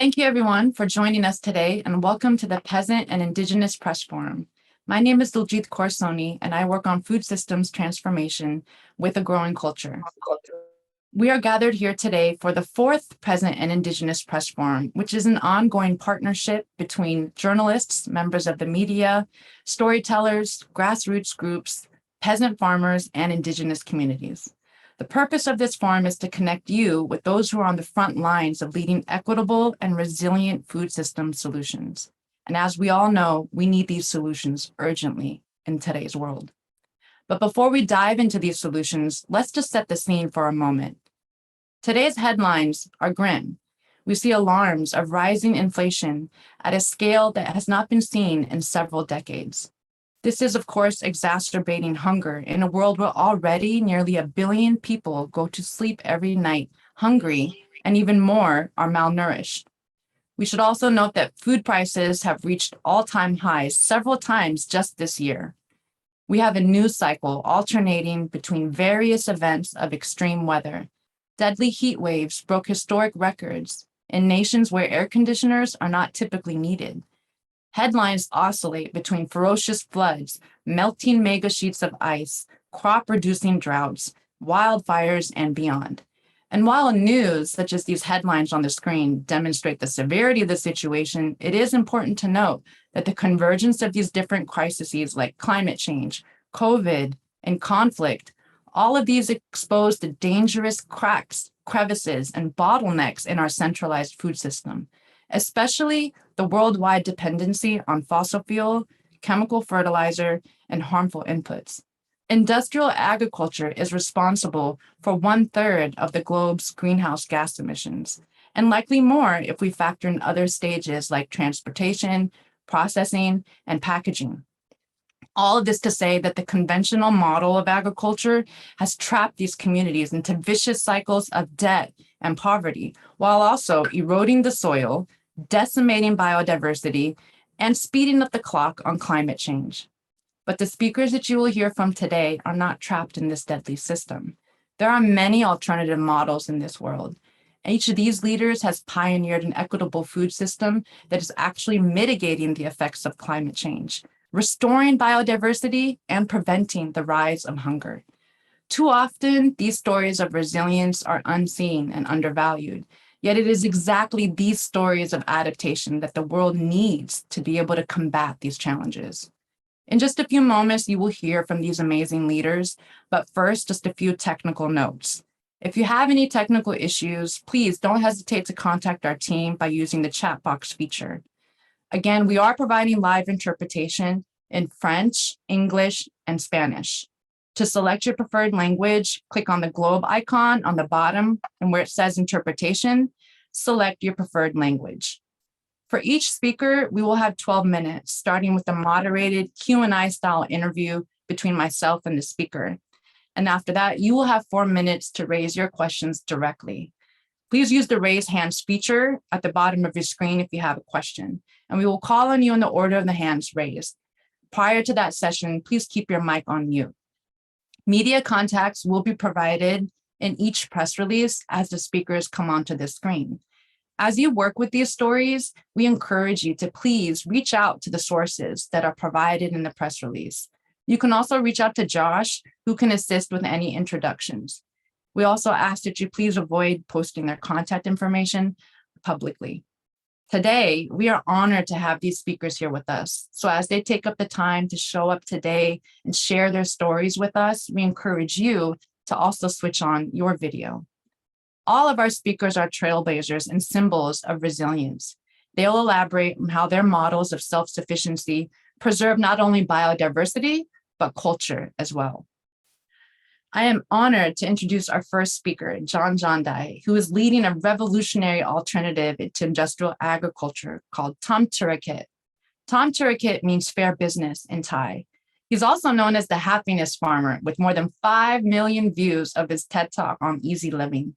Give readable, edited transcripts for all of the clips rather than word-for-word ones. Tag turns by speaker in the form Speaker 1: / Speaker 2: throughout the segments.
Speaker 1: Thank you, everyone, for joining us today, and welcome to the Peasant and Indigenous Press Forum. My name is Diljit Korsoni, and I work on food systems transformation with a growing culture. We are gathered here today for the fourth Peasant and Indigenous Press Forum, which is an ongoing partnership between journalists, members of the media, storytellers, grassroots groups, peasant farmers, and Indigenous communities. The purpose of this forum is to connect you with those who are on the front lines of leading equitable and resilient food system solutions. And as we all know, we need these solutions urgently in today's world. But before we dive into these solutions, let's just set the scene for a moment. Today's headlines are grim. We see alarms of rising inflation at a scale that has not been seen in several decades. This is, of course, exacerbating hunger in a world where already nearly 1 billion people go to sleep every night hungry, and even more are malnourished. We should also note that food prices have reached all-time highs several times just this year. We have a news cycle alternating between various events of extreme weather. Deadly heat waves broke historic records in nations where air conditioners are not typically needed. Headlines oscillate between ferocious floods, melting mega sheets of ice, crop-reducing droughts, wildfires, and beyond. And while news, such as these headlines on the screen, demonstrate the severity of the situation, it is important to note that the convergence of these different crises like climate change, COVID, and conflict, all of these expose the dangerous cracks, crevices, and bottlenecks in our centralized food system, especially the worldwide dependency on fossil fuel, chemical fertilizer, and harmful inputs. Industrial agriculture is responsible for 1/3 of the globe's greenhouse gas emissions, and likely more if we factor in other stages like transportation, processing, and packaging. All of this to say that the conventional model of agriculture has trapped these communities into vicious cycles of debt and poverty, while also eroding the soil, decimating biodiversity, and speeding up the clock on climate change. But the speakers that you will hear from today are not trapped in this deadly system. There are many alternative models in this world. Each of these leaders has pioneered an equitable food system that is actually mitigating the effects of climate change, restoring biodiversity, and preventing the rise of hunger. Too often, these stories of resilience are unseen and undervalued. Yet it is exactly these stories of adaptation that the world needs to be able to combat these challenges. In just a few moments, you will hear from these amazing leaders, but first, just a few technical notes. If you have any technical issues, please don't hesitate to contact our team by using the chat box feature. Again, we are providing live interpretation in French, English, and Spanish. To select your preferred language, click on the globe icon on the bottom, and where it says interpretation, select your preferred language. For each speaker, we will have 12 minutes, starting with a moderated Q&A style interview between myself and the speaker. And after that, you will have 4 minutes to raise your questions directly. Please use the raise hands feature at the bottom of your screen if you have a question, and we will call on you in the order of the hands raised. Prior to that session, please keep your mic on mute. Media contacts will be provided in each press release as the speakers come onto the screen. As you work with these stories, we encourage you to please reach out to the sources that are provided in the press release. You can also reach out to Josh, who can assist with any introductions. We also ask that you please avoid posting their contact information publicly. Today, we are honored to have these speakers here with us. So as they take up the time to show up today and share their stories with us, we encourage you to also switch on your video. All of our speakers are trailblazers and symbols of resilience. They'll elaborate on how their models of self-sufficiency preserve not only biodiversity, but culture as well. I am honored to introduce our first speaker, Jon Jandai, who is leading a revolutionary alternative to industrial agriculture called Thamturakit. Thamturakit means fair business in Thai. He's also known as the happiness farmer, with more than 5 million views of his TED Talk on easy living.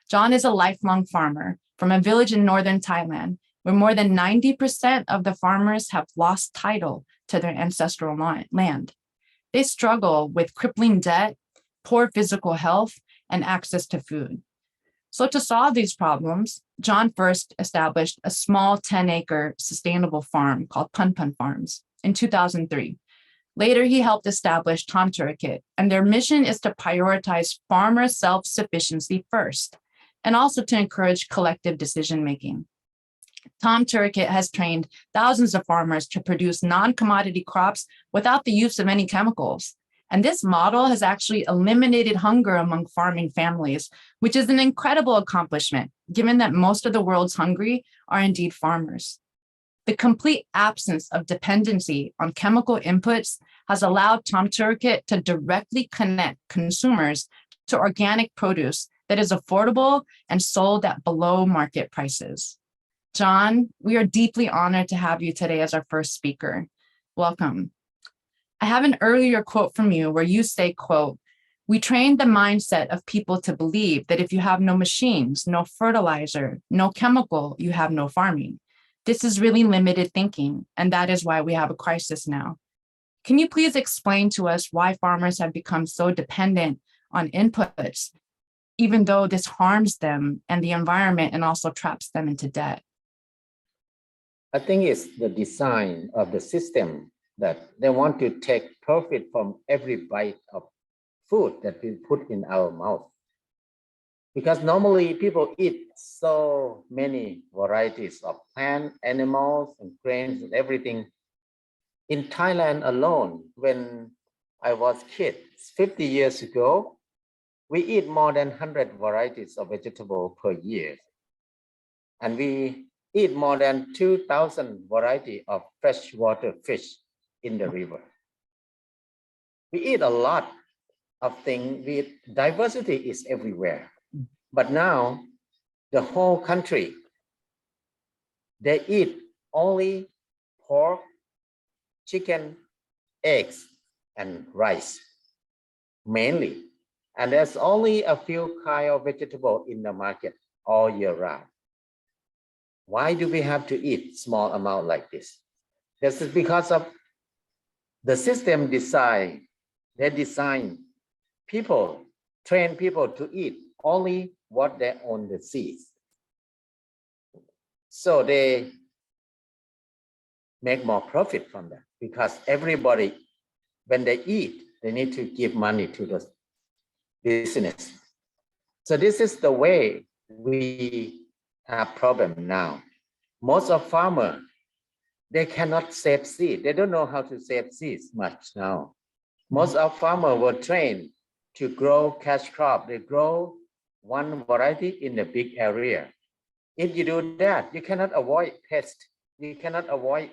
Speaker 1: Jon is a lifelong farmer from a village in northern Thailand, where more than 90% of the farmers have lost title to their ancestral land. They struggle with crippling debt, poor physical health, and access to food. So to solve these problems, Jon first established a small 10-acre sustainable farm called Pun Pun Farms in 2003. Later, he helped establish Thamturakit, and their mission is to prioritize farmer self-sufficiency first, and also to encourage collective decision-making. Thamturakit has trained thousands of farmers to produce non-commodity crops without the use of any chemicals. And this model has actually eliminated hunger among farming families, which is an incredible accomplishment, given that most of the world's hungry are indeed farmers. The complete absence of dependency on chemical inputs has allowed Thamturakit to directly connect consumers to organic produce that is affordable and sold at below market prices. Jon, we are deeply honored to have you today as our first speaker. Welcome. I have an earlier quote from you where you say, quote, "We trained the mindset of people to believe that if you have no machines, no fertilizer, no chemical, you have no farming. This is really limited thinking, and that is why we have a crisis now." Can you please explain to us why farmers have become so dependent on inputs, even though this harms them and the environment and also traps them into debt?
Speaker 2: I think it's the design of the system that they want to take profit from every bite of food that we put in our mouth. Because normally people eat so many varieties of plant, animals, and grains and everything. In Thailand alone, when I was a kid, 50 years ago, we eat more than 100 varieties of vegetable per year. And we eat more than 2,000 varieties of freshwater fish in the river. We eat a lot of things. Diversity is everywhere. But now, the whole country, they eat only pork, chicken, eggs, and rice, mainly. And there's only a few kinds of vegetable in the market all year round. Why do we have to eat small amount like this? This is because of the system design. They design people, train people to eat only what they own the seeds. So they make more profit from that because everybody, when they eat, they need to give money to the business. So this is the way we have problem now. Most of farmers, they cannot save seed. They don't know how to save seeds much now. Most of farmers were trained to grow cash crop. They grow one variety in a big area. If you do that, you cannot avoid pests. You cannot avoid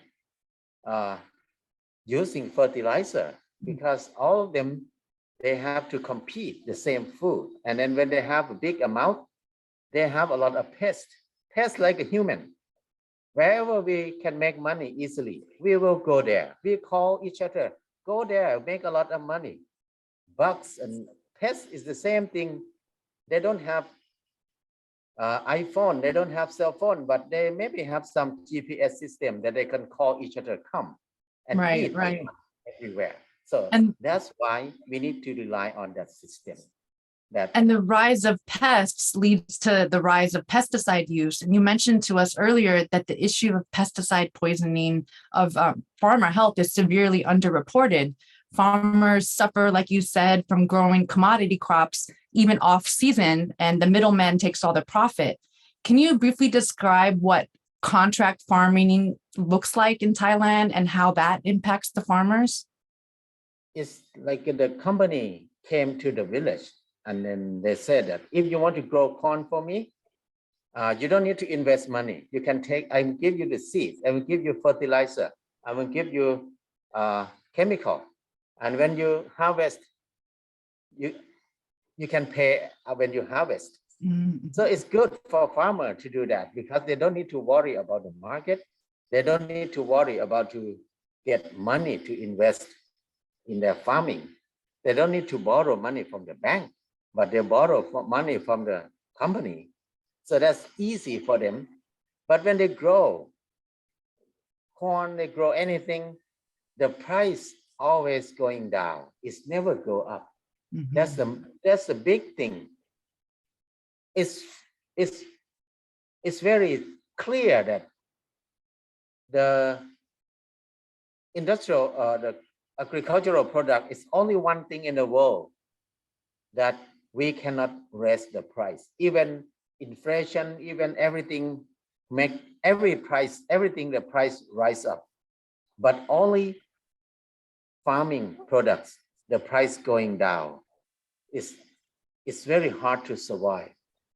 Speaker 2: using fertilizer because all of them, they have to compete the same food. And then when they have a big amount, they have a lot of pests. Pests like a human. Wherever we can make money easily, we will go there. We call each other, go there, make a lot of money. Bugs and pests is the same thing. They don't have iPhone, they don't have cell phone, but they maybe have some GPS system that they can call each other, come and eat everywhere. So that's why we need to rely on that system.
Speaker 1: And the rise of pests leads to the rise of pesticide use. And you mentioned to us earlier that the issue of pesticide poisoning of farmer health is severely underreported. Farmers suffer, like you said, from growing commodity crops, even off season, and the middleman takes all the profit. Can you briefly describe what contract farming looks like in Thailand and how that impacts the farmers?
Speaker 2: It's like the company came to the village and then they said that if you want to grow corn for me, you don't need to invest money. You can take, I will give you the seeds, I will give you fertilizer, I will give you chemical. And when you harvest, you can pay when you harvest. Mm-hmm. So it's good for farmer to do that because they don't need to worry about the market. They don't need to worry about to get money to invest in their farming. They don't need to borrow money from the bank, but they borrow money from the company. So that's easy for them. But when they grow corn, they grow anything, the price always going down. It's never go up. Mm-hmm. That's the big thing. It's it's very clear that the the agricultural product is only one thing in the world that we cannot raise the price. Even inflation, even everything make everything the price rise up. But only farming products, the price going down. It's very hard to survive.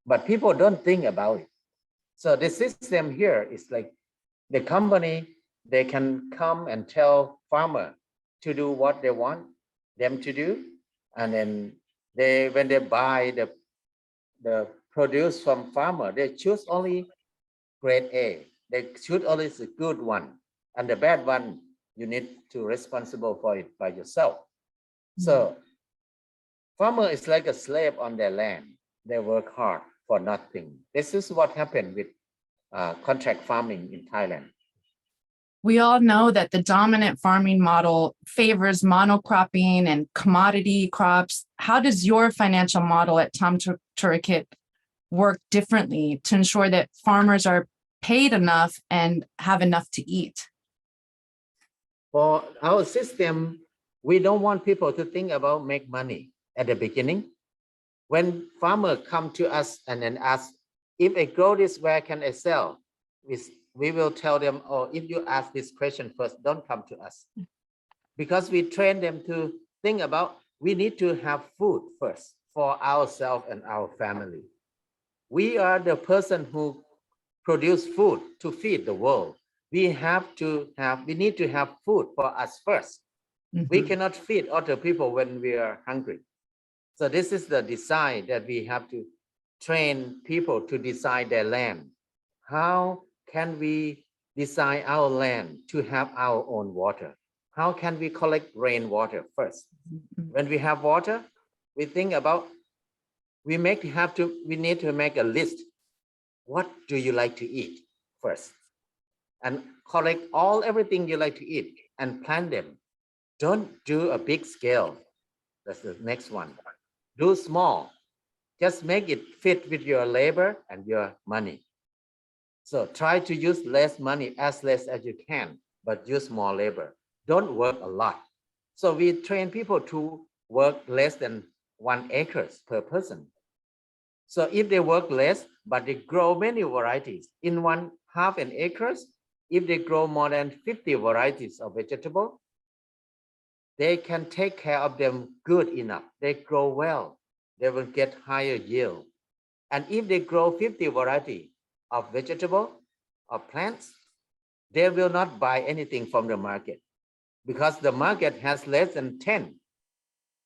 Speaker 2: But people don't think about it. So the system here is like the company, they can come and tell farmer to do what they want them to do. And then when they buy the produce from farmer, they choose only grade A. They choose only the good one, and the bad one, you need to responsible for it by yourself. So farmer is like a slave on their land. They work hard for nothing. This is what happened with contract farming in Thailand.
Speaker 1: We all know that the dominant farming model favors monocropping and commodity crops. How does your financial model at Thamturakit work differently to ensure that farmers are paid enough and have enough to eat?
Speaker 2: For our system, we don't want people to think about make money at the beginning. When farmers come to us and then ask, if I grow this, where can I sell? We will tell them, oh, if you ask this question first, don't come to us. Because we train them to think about, we need to have food first for ourselves and our family. We are the person who produce food to feed the world. We need to have food for us first. We cannot feed other people when we are hungry. So this is the design that we have to train people to design their land. How can we design our land to have our own water? How can we collect rainwater first? When we have water, we think about, we need to make a list. What do you like to eat first? And collect everything you like to eat and plant them. Don't do a big scale. That's the next one. Do small. Just make it fit with your labor and your money. So try to use less money, as less as you can, but use more labor. Don't work a lot. So we train people to work less than 1 acre per person. So if they work less, but they grow many varieties in 1/2 an acre, if they grow more than 50 varieties of vegetable, they can take care of them good enough. They grow well. They will get higher yield. And if they grow 50 varieties of vegetable or plants, they will not buy anything from the market because the market has less than 10.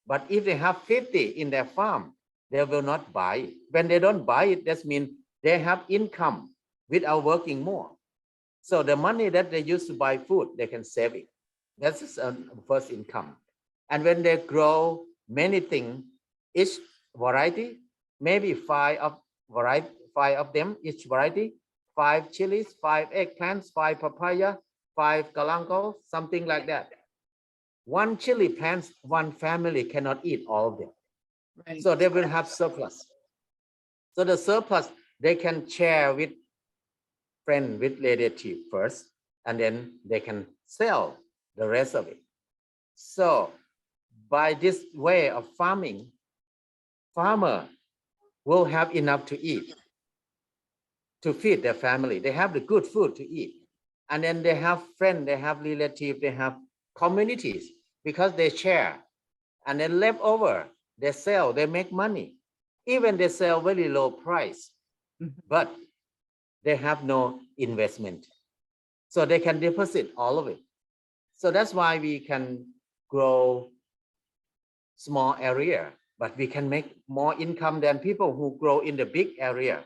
Speaker 2: But if they have 50 in their farm, they will not buy it. When they don't buy it, that means they have income without working more. So the money that they use to buy food, they can save it. That's first income. And when they grow many things, each variety, maybe 5 of them, each variety, 5 chilies, 5 eggplants, 5 papaya, 5 galangal, something like that. 1 chili plant, 1 family cannot eat all of them. Right. So they will have surplus. So the surplus, they can share with friends, with relative first, and then they can sell the rest of it. So by this way of farming, farmer will have enough to eat, to feed their family. They have the good food to eat. And then they have friends, they have relatives, they have communities because they share. And then leftover, they sell, they make money. Even they sell very low price, but they have no investment. So they can deposit all of it. So that's why we can grow small area, but we can make more income than people who grow in the big area.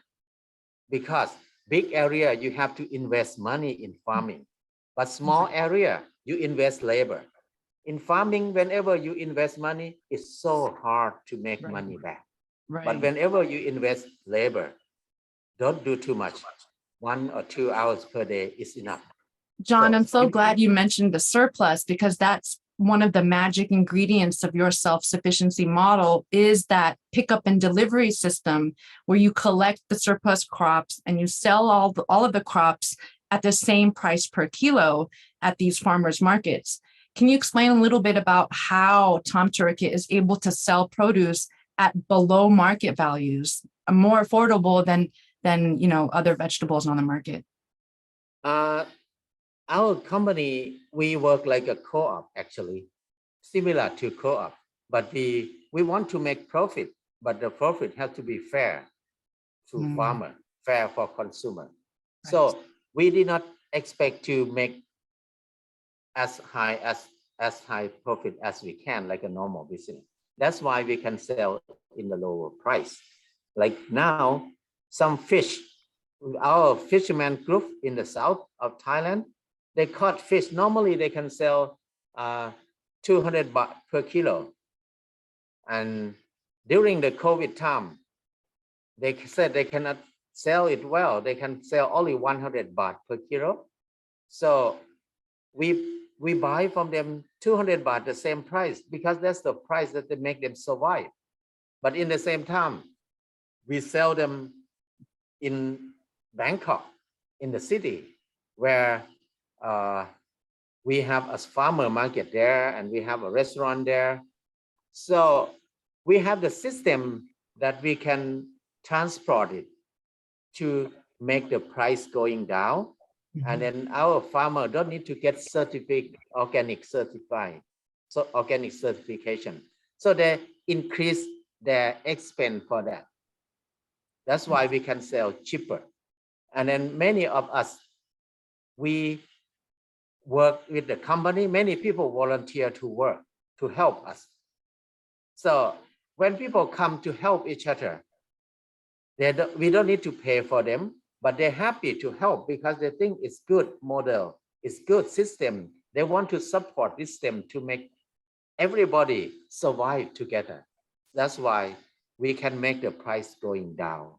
Speaker 2: Because big area, you have to invest money in farming. But small area, you invest labor. In farming, whenever you invest money, it's so hard to make money back. Right. But whenever you invest labor, don't do too much. 1 or 2 hours per day is enough.
Speaker 1: Jon, I'm so glad you mentioned the surplus because that's one of the magic ingredients of your self-sufficiency model is that pickup and delivery system where you collect the surplus crops and you sell all of the crops at the same price per kilo at these farmers markets. Can you explain a little bit about how Thamturakit is able to sell produce at below market values, more affordable than other vegetables on the market?
Speaker 2: Our company, we work like a co-op, actually, similar to co-op, but we want to make profit, but the profit has to be fair to farmer, fair for consumer. Right. So we did not expect to make as high profit as we can, like a normal business. That's why we can sell in the lower price. Like now, some fish, our fisherman group in the south of Thailand, they caught fish. Normally they can sell 200 baht per kilo. And during the COVID time, they said they cannot sell it well. They can sell only 100 baht per kilo. So we buy from them 200 baht, the same price, because that's the price that they make them survive. But in the same time, we sell them in Bangkok, in the city, where we have a farmer market there and we have a restaurant there. So we have the system that we can transport it to make the price going down. And then our farmer don't need to get organic certification. So they increase their expense for that. That's why we can sell cheaper. And then many of us, we work with the company. Many people volunteer to work, to help us. So when people come to help each other, we don't need to pay for them, but they're happy to help because they think it's good model, it's good system. They want to support this system to make everybody survive together. That's why we can make the price going down.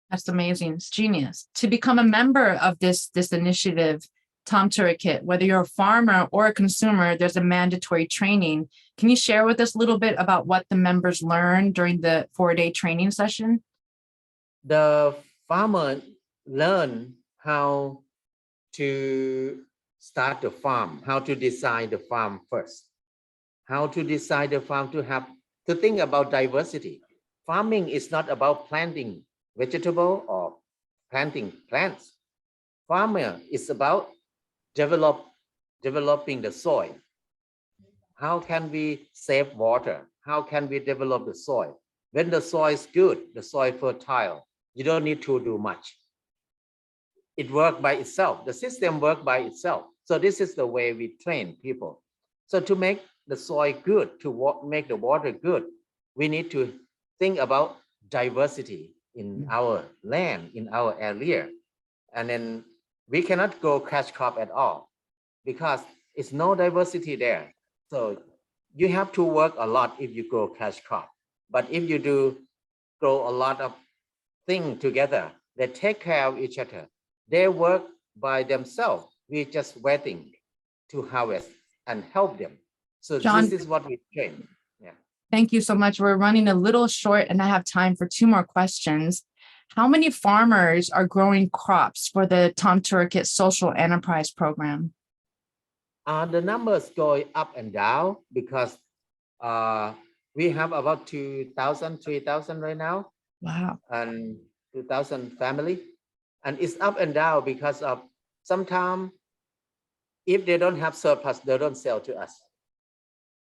Speaker 1: That's amazing. It's genius. To become a member of this initiative, Thamturakit, whether you're a farmer or a consumer, there's a mandatory training. Can you share with us a little bit about what the members learn during the 4-day training session?
Speaker 2: The farmer learn how to start the farm, how to design the farm first, how to design the farm to think about diversity. Farming is not about planting vegetable or planting plants. Farmer is about developing the soil. How can we save water? How can we develop the soil? When the soil is good, the soil fertile, you don't need to do much. It works by itself. The system works by itself. So this is the way we train people. So to make the soil good, to make the water good, we need to think about diversity in our land, in our area. And then we cannot grow cash crop at all because it's no diversity there. So you have to work a lot if you grow cash crop. But if you do grow a lot of things together, they take care of each other. They work by themselves. We're just waiting to harvest and help them. So
Speaker 1: Jon,
Speaker 2: this is what we train. Yeah.
Speaker 1: Thank you so much. We're running a little short and I have time for 2 more questions. How many farmers are growing crops for the Thamturakit Social Enterprise Program?
Speaker 2: The numbers go up and down because we have about 2,000, 3,000 right now.
Speaker 1: Wow.
Speaker 2: And 2,000 family. And it's up and down because of sometimes if they don't have surplus, they don't sell to us.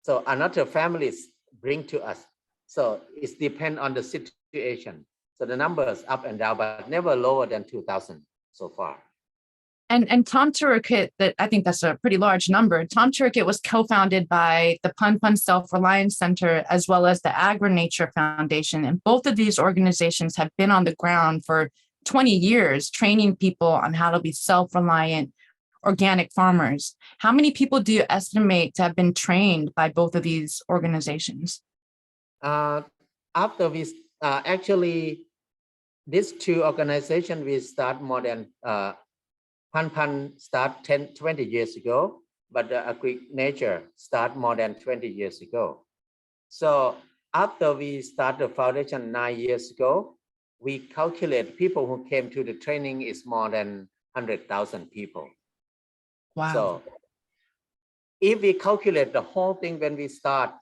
Speaker 2: So another families bring to us. So it depends on the situation. So the numbers up and down, but never lower than 2,000 so far.
Speaker 1: And Thamturakit, that I think that's a pretty large number. Thamturakit was co-founded by the Pun Pun Self-Reliance Center as well as the AgriNature Foundation. And both of these organizations have been on the ground for 20 years, training people on how to be self-reliant organic farmers. How many people do you estimate to have been trained by both of these organizations?
Speaker 2: After we actually, these 2 organizations we start more than Pan Pan start 10, 20 years ago, but the agriculture started more than 20 years ago. So after we started the foundation 9 years ago, we calculate people who came to the training is more than 100,000 people.
Speaker 1: Wow.
Speaker 2: So if we calculate the whole thing when we start,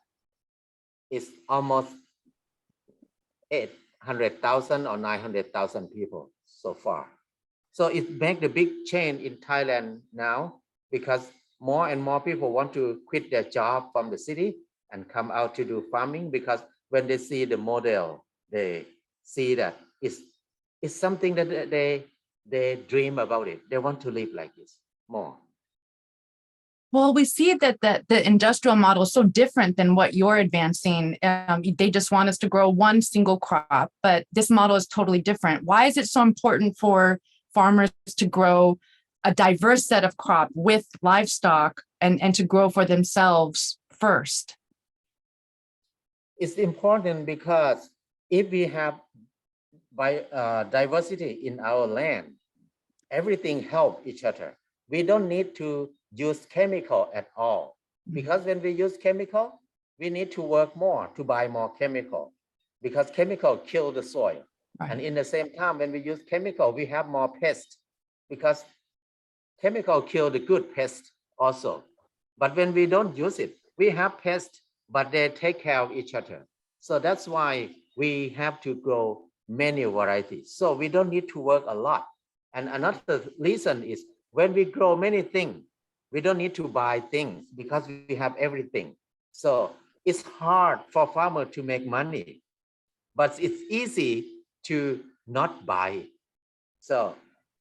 Speaker 2: it's almost 800,000 or 900,000 people so far. So it makes the big change in Thailand now because more and more people want to quit their job from the city and come out to do farming, because when they see the model, they see that it's something that they dream about it. They want to live like this more.
Speaker 1: Well, we see that the industrial model is so different than what you're advancing. They just want us to grow one single crop, but this model is totally different. Why is it so important for farmers to grow a diverse set of crop with livestock and to grow for themselves first?
Speaker 2: It's important because if we have diversity in our land, everything helps each other. We don't need to use chemical at all, because when we use chemical, we need to work more to buy more chemical, because chemical kill the soil.
Speaker 1: Right.
Speaker 2: And in the same time, when we use chemical, we have more pests, because chemical kill the good pests also. But when we don't use it, we have pests, but they take care of each other. So that's why we have to grow many varieties. So we don't need to work a lot. And another reason is when we grow many things, we don't need to buy things because we have everything. So it's hard for farmers to make money, but it's easy to not buy. So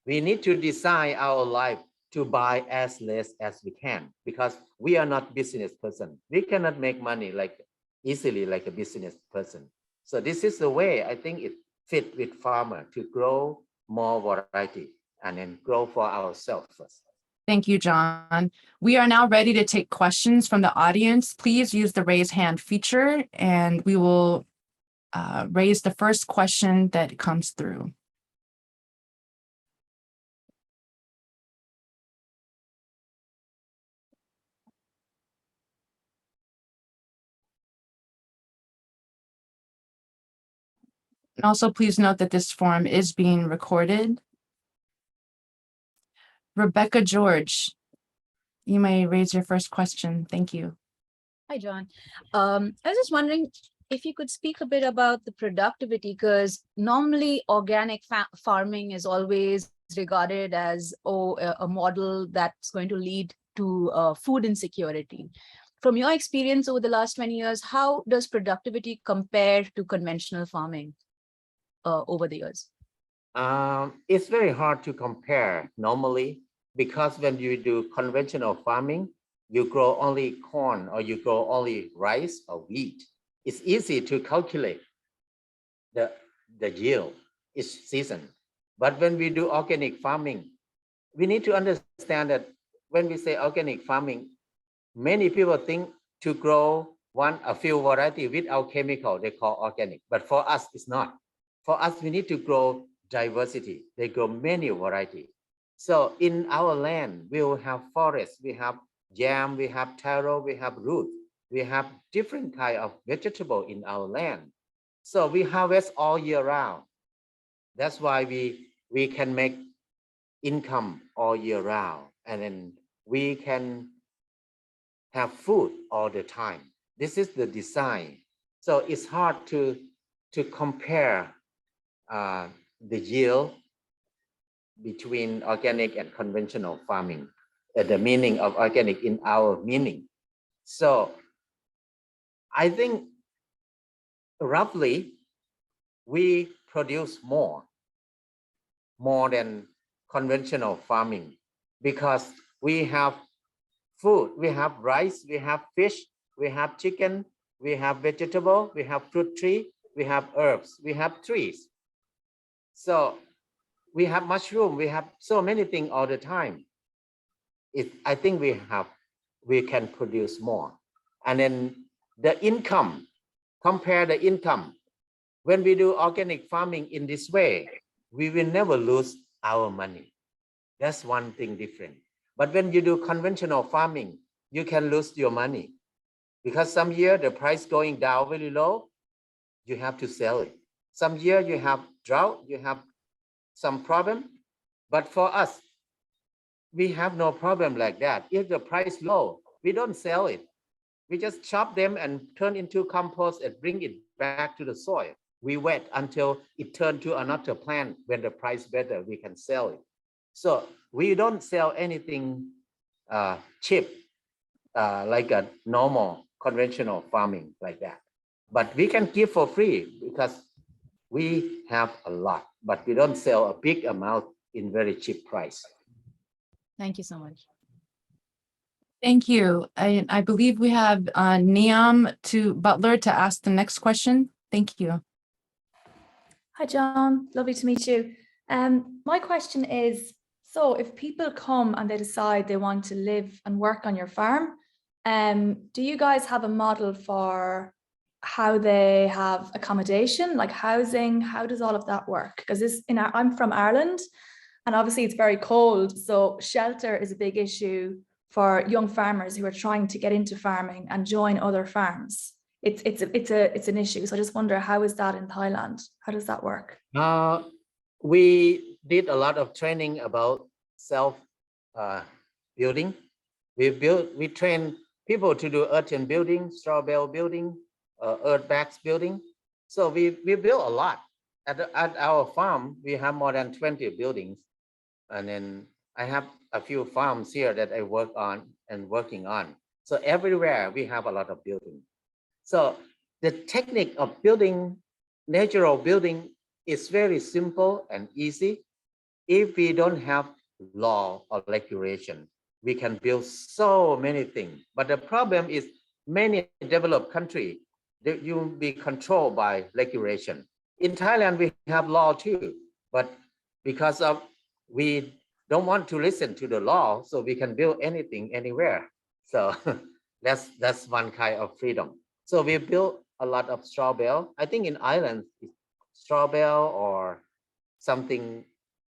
Speaker 2: we need to design our life to buy as less as we can, because we are not business person. We cannot make money like easily like a business person. So this is the way I think it fit with farmer to grow more variety and then grow for ourselves first.
Speaker 1: Thank you, John. We are now ready to take questions from the audience. Please use the raise hand feature and we will raise the first question that comes through. And also, please note that this forum is being recorded. Rebecca George, you may raise your first question. Thank you.
Speaker 3: Hi, John. I was just wondering if you could speak a bit about the productivity, because normally organic farming is always regarded as a model that's going to lead to food insecurity. From your experience over the last 20 years, how does productivity compare to conventional farming over the years?
Speaker 2: It's very hard to compare normally, because when you do conventional farming, you grow only corn or you grow only rice or wheat. It's easy to calculate the yield each season. But when we do organic farming, we need to understand that when we say organic farming, many people think to grow a few variety without chemical, they call organic. But for us, it's not. For us, we need to grow diversity. They grow many variety. So in our land, we will have forest, we have yam, we have taro, we have root, we have different kind of vegetable in our land. So we harvest all year round. That's why we can make income all year round, and then we can have food all the time. This is the design. So it's hard to compare the yield between organic and conventional farming, the meaning of organic in our meaning. So I think roughly we produce more than conventional farming, because we have food, we have rice, we have fish, we have chicken, we have vegetable, we have fruit tree, we have herbs, we have trees. So we have mushroom, we have so many things all the time. I think we can produce more. And then the income, compare the income. When we do organic farming in this way, we will never lose our money. That's one thing different. But when you do conventional farming, you can lose your money because some year the price going down very low, you have to sell it. Some year you have drought, you have some problem. But for us, we have no problem like that. If the price low, we don't sell it. We just chop them and turn into compost and bring it back to the soil. We wait until it turns to another plant. When the price better, we can sell it. So we don't sell anything cheap like a normal conventional farming like that. But we can give for free because we have a lot, but we don't sell a big amount in very cheap price.
Speaker 3: Thank you so much.
Speaker 1: Thank you. I believe we have Niam Butler to ask the next question. Thank you.
Speaker 4: Hi, John. Lovely to meet you. My question is, so if people come and they decide they want to live and work on your farm, do you guys have a model for how they have accommodation, like housing? How does all of that work? Because I'm from Ireland, and obviously it's very cold, so shelter is a big issue for young farmers who are trying to get into farming and join other farms. It's an issue. So I just wonder, how is that in Thailand? How does that work?
Speaker 2: We did a lot of training about self building. We train people to do earthen building, straw bale building, earth bags building. So we built a lot. At our farm, we have more than 20 buildings. And then I have a few farms here that I work on and working on. So everywhere we have a lot of building. So the technique of building, natural building, is very simple and easy. If we don't have law or regulation, we can build so many things. But the problem is many developed countries, you will be controlled by regulation. In Thailand, we have law too, but because of we don't want to listen to the law, so we can build anything anywhere. So that's one kind of freedom. So we built a lot of straw bale. I think in Ireland, straw bale or something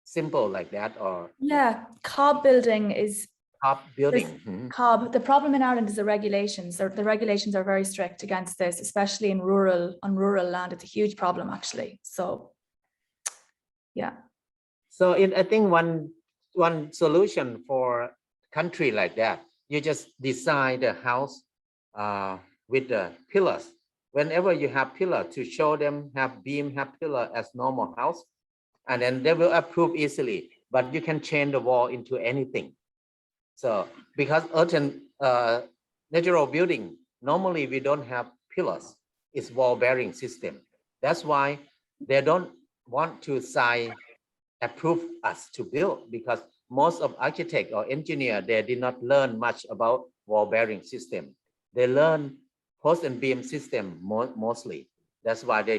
Speaker 2: simple like that, or
Speaker 4: Yeah, cob building is
Speaker 2: top building.
Speaker 4: cob. The problem in Ireland is the regulations. The regulations are very strict against this, especially on rural land. It's a huge problem, actually. So, yeah.
Speaker 2: So I think one solution for country like that, you just design the house with the pillars. Whenever you have pillar, to show them have beam, have pillar as normal house, and then they will approve easily. But you can change the wall into anything. So because earthen natural building, normally we don't have pillars. It's wall bearing system. That's why they don't want to approve us to build, because most of architect or engineer, they did not learn much about wall bearing system. They learn post and beam system mostly. That's why they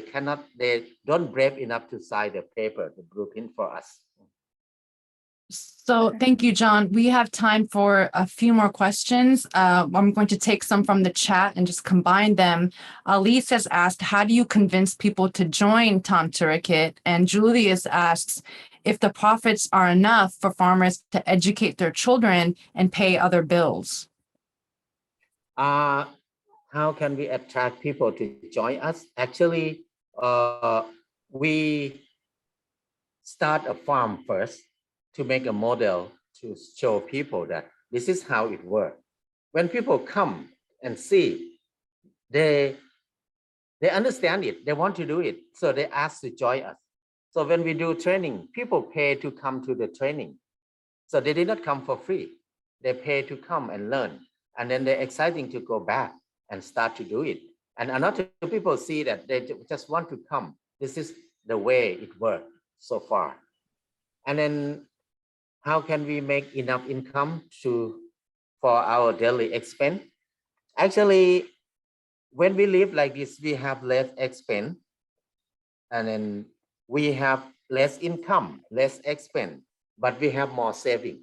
Speaker 2: don't brave enough to sign the paper, the blueprint for us.
Speaker 1: So thank you, John. We have time for a few more questions. I'm going to take some from the chat and just combine them. Elise has asked, how do you convince people to join Thamturakit? And Julius asks, if the profits are enough for farmers to educate their children and pay other bills?
Speaker 2: How can we attract people to join us? Actually, we start a farm first to make a model to show people that this is how it works. When people come and see, they understand it, they want to do it, so they ask to join us. So when we do training, people pay to come to the training. So they did not come for free. They pay to come and learn. And then they're exciting to go back and start to do it. And another people see that they just want to come. This is the way it worked so far. And then how can we make enough income for our daily expense? Actually, when we live like this, we have less expense, and then we have less income, less expense, but we have more saving.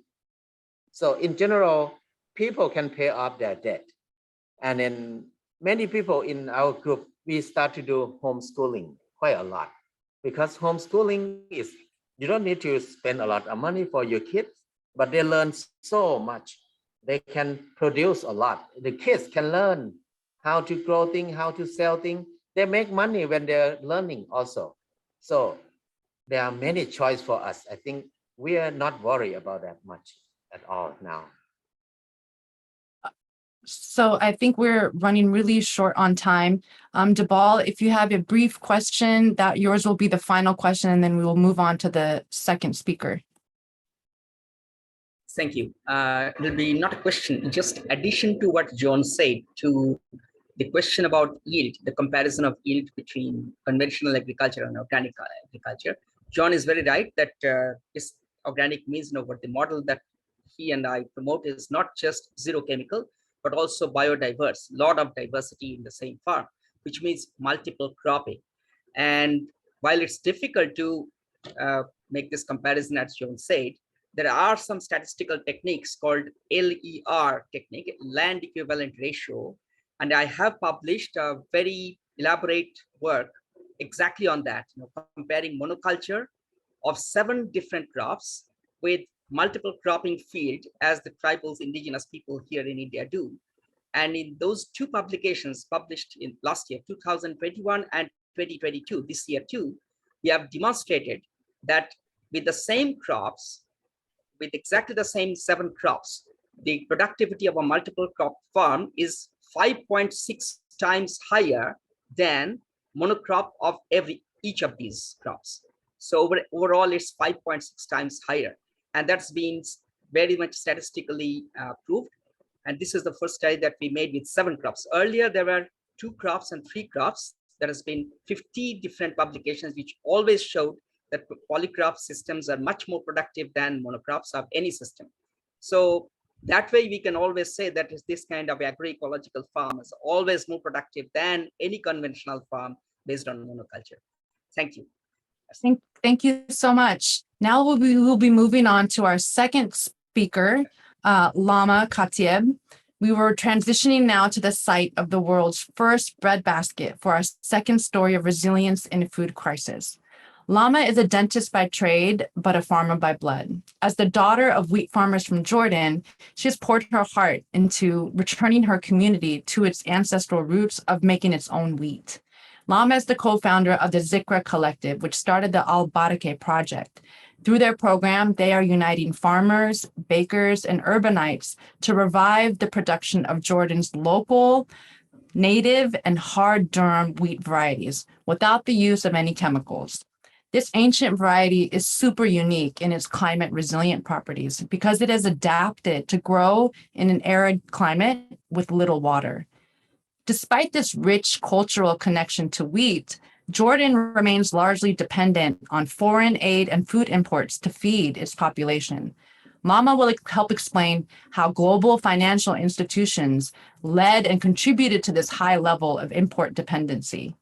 Speaker 2: So in general, people can pay off their debt. And then many people in our group, we start to do homeschooling quite a lot, because homeschooling is, you don't need to spend a lot of money for your kids. but they learn so much. They can produce a lot. The kids can learn how to grow things, how to sell things. They make money when they're learning also. So there are many choices for us. I think we are not worried about that much at all now.
Speaker 1: So I think we're running really short on time. Debal, if you have a brief question, that yours will be the final question, and then we will move on to the second speaker.
Speaker 5: Thank you. It will be not a question, just addition to what Jon said, to the question about yield, the comparison of yield between conventional agriculture and organic agriculture. Jon is very right that this organic means, what the model that he and I promote is not just zero chemical, but also biodiverse, lot of diversity in the same farm, which means multiple cropping. And while it's difficult to make this comparison, as Jon said, there are some statistical techniques called LER technique, land equivalent ratio. And I have published a very elaborate work exactly on that, comparing monoculture of 7 different crops with multiple cropping field, as the tribals indigenous people here in India do. And in those 2 publications published in last year, 2021 and 2022, this year too, we have demonstrated that with the same crops, with exactly the same 7 crops, the productivity of a multiple crop farm is 5.6 times higher than monocrop of each of these crops. So overall, it's 5.6 times higher. And that's been very much statistically proved. And this is the first study that we made with 7 crops. Earlier, there were 2 crops and 3 crops. There has been 50 different publications, which always showed that polycrop systems are much more productive than monocrops of any system. So that way we can always say that this kind of agroecological farm is always more productive than any conventional farm based on monoculture. Thank you.
Speaker 1: Thank you so much. Now we'll be moving on to our second speaker, Lama Khatieb. We were transitioning now to the site of the world's first breadbasket for our second story of resilience in a food crisis. Lama is a dentist by trade, but a farmer by blood. As the daughter of wheat farmers from Jordan, she has poured her heart into returning her community to its ancestral roots of making its own wheat. Lama is the co-founder of the Zikra collective, which started the Al-Barakeh project. Through their program, they are uniting farmers, bakers, and urbanites to revive the production of Jordan's local, native, and hard durum wheat varieties without the use of any chemicals. This ancient variety is super unique in its climate resilient properties because it has adapted to grow in an arid climate with little water. Despite this rich cultural connection to wheat, Jordan remains largely dependent on foreign aid and food imports to feed its population. Lama will help explain how global financial institutions led and contributed to this high level of import dependency.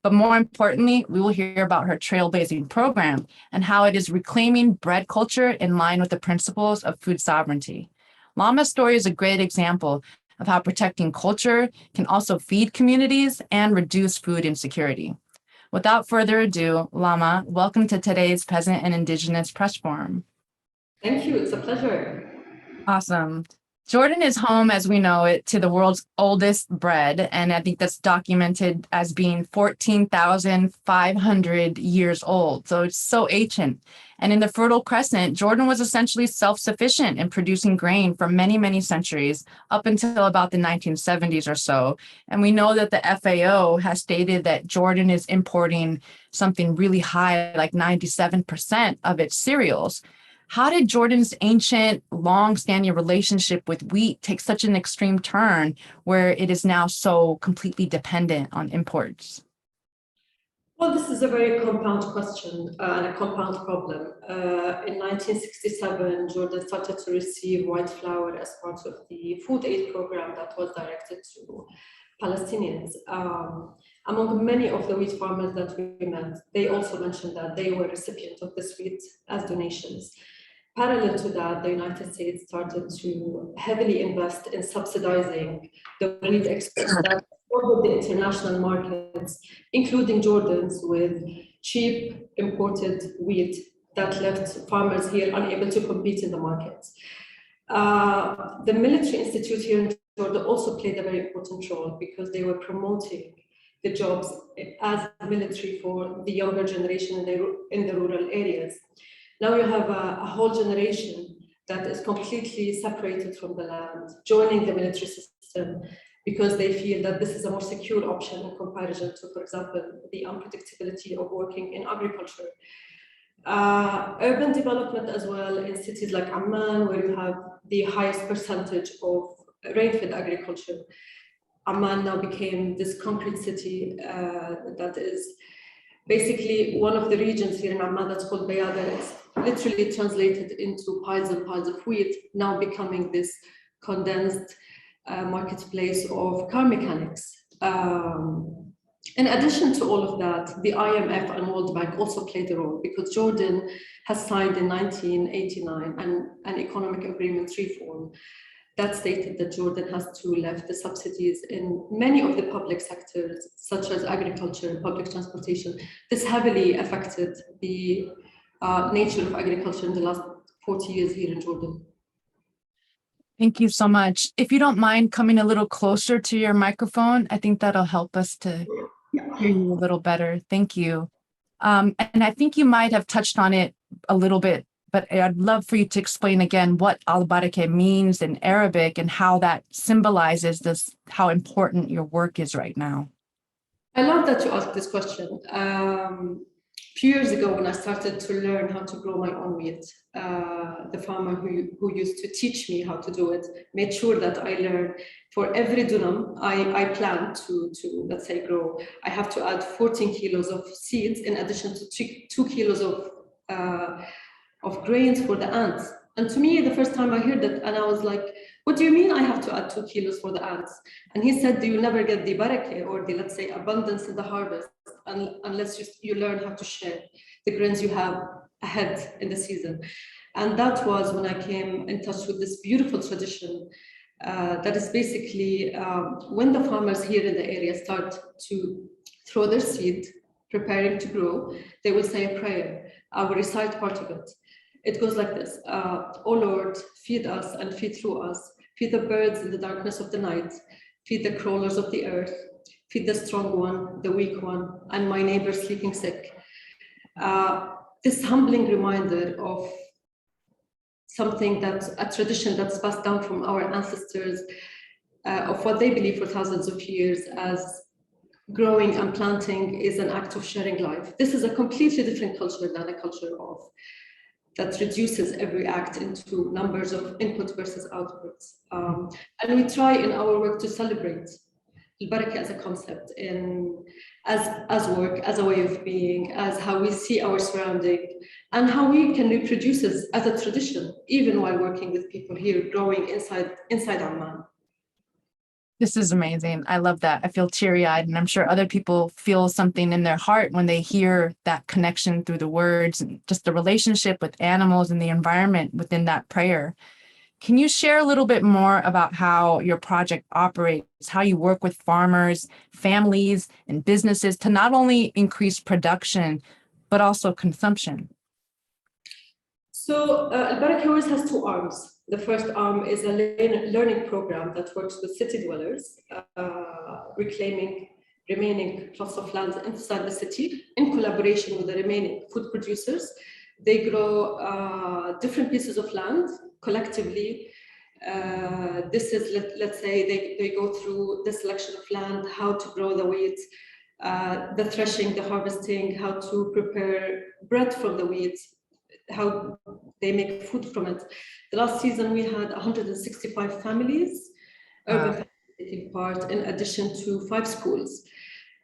Speaker 1: But more importantly, we will hear about her trailblazing program and how it is reclaiming bread culture in line with the principles of food sovereignty. Lama's story is a great example of how protecting culture can also feed communities and reduce food insecurity. Without further ado, Lama, welcome to today's Peasant and Indigenous Press Forum.
Speaker 6: Thank you, it's a pleasure.
Speaker 1: Awesome. Jordan is home, as we know it, to the world's oldest bread, and I think that's documented as being 14,500 years old. So it's so ancient. And in the Fertile Crescent, Jordan was essentially self-sufficient in producing grain for many, many centuries, up until about the 1970s or so. And we know that the FAO has stated that Jordan is importing something really high, like 97% of its cereals. How did Jordan's ancient, long-standing relationship with wheat take such an extreme turn where it is now so completely dependent on imports?
Speaker 6: Well, this is a very compound question and a compound problem. In 1967, Jordan started to receive white flour as part of the food aid program that was directed to Palestinians. Among many of the wheat farmers that we met, they also mentioned that they were recipients of this wheat as donations. Parallel to that, the United States started to heavily invest in subsidizing the wheat exports that supported the international markets, including Jordan's, with cheap imported wheat that left farmers here unable to compete in the markets. The military institute here in Jordan also played a very important role because they were promoting the jobs as military for the younger generation in the rural areas. Now you have a whole generation that is completely separated from the land, joining the military system because they feel that this is a more secure option in comparison to, for example, the unpredictability of working in agriculture. Urban development as well in cities like Amman, where you have the highest percentage of rain-fed agriculture. Amman now became this concrete city that is basically one of the regions here in Amman that's called biodiverse, literally translated into piles and piles of wheat, now becoming this condensed marketplace of car mechanics. In addition to all of that, the IMF and World Bank also played a role because Jordan has signed in 1989 an economic agreement reform that stated that Jordan has to lift the subsidies in many of the public sectors, such as agriculture and public transportation. This heavily affected the nature of agriculture in the last 40 years here in Jordan.
Speaker 1: Thank you so much. If you don't mind coming a little closer to your microphone, I think that'll help us to hear you a little better. Thank you. And I think you might have touched on it a little bit, but I'd love for you to explain again what Al-Barakeh means in Arabic and how that symbolizes this, how important your work is right now.
Speaker 6: I love that you asked this question. A few years ago, when I started to learn how to grow my own wheat, the farmer who used to teach me how to do it made sure that I learned for every dunam I plan to let's say grow, I have to add 14 kilos of seeds in addition to 2 kilos of grains for the ants. And to me, the first time I heard that, and I was like, what do you mean I have to add 2 kilos for the ants? And he said, do you never get the barakeh or the, let's say, abundance in the harvest unless you learn how to share the grains you have ahead in the season. And that was when I came in touch with this beautiful tradition that is basically when the farmers here in the area start to throw their seed, preparing to grow, they will say a prayer. I will recite part of it. It goes like this, O Lord, feed us and feed through us, feed the birds in the darkness of the night, feed the crawlers of the earth, feed the strong one, the weak one, and my neighbor sleeping sick. This humbling reminder of something that's a tradition that's passed down from our ancestors, of what they believe for thousands of years as growing and planting is an act of sharing life. This is a completely different culture than a culture of that reduces every act into numbers of input versus outputs. And we try in our work to celebrate Al-Barakeh as a concept, as work, as a way of being, as how we see our surrounding, and how we can reproduce this as a tradition, even while working with people here growing inside Amman.
Speaker 1: This is amazing. I love that. I feel teary-eyed, and I'm sure other people feel something in their heart when they hear that connection through the words and just the relationship with animals and the environment within that prayer. Can you share a little bit more about how your project operates, how you work with farmers, families, and businesses to not only increase production, but also consumption?
Speaker 6: So Al-Barakeh always has two arms. The first arm is a learning program that works with city dwellers, reclaiming remaining plots of land inside the city in collaboration with the remaining food producers. They grow different pieces of land collectively. This is, let's say, they go through the selection of land, how to grow the wheat, the threshing, the harvesting, how to prepare bread from the wheat, how they make food from it. The last season we had 165 families, urban families taking part, in addition to 5 schools.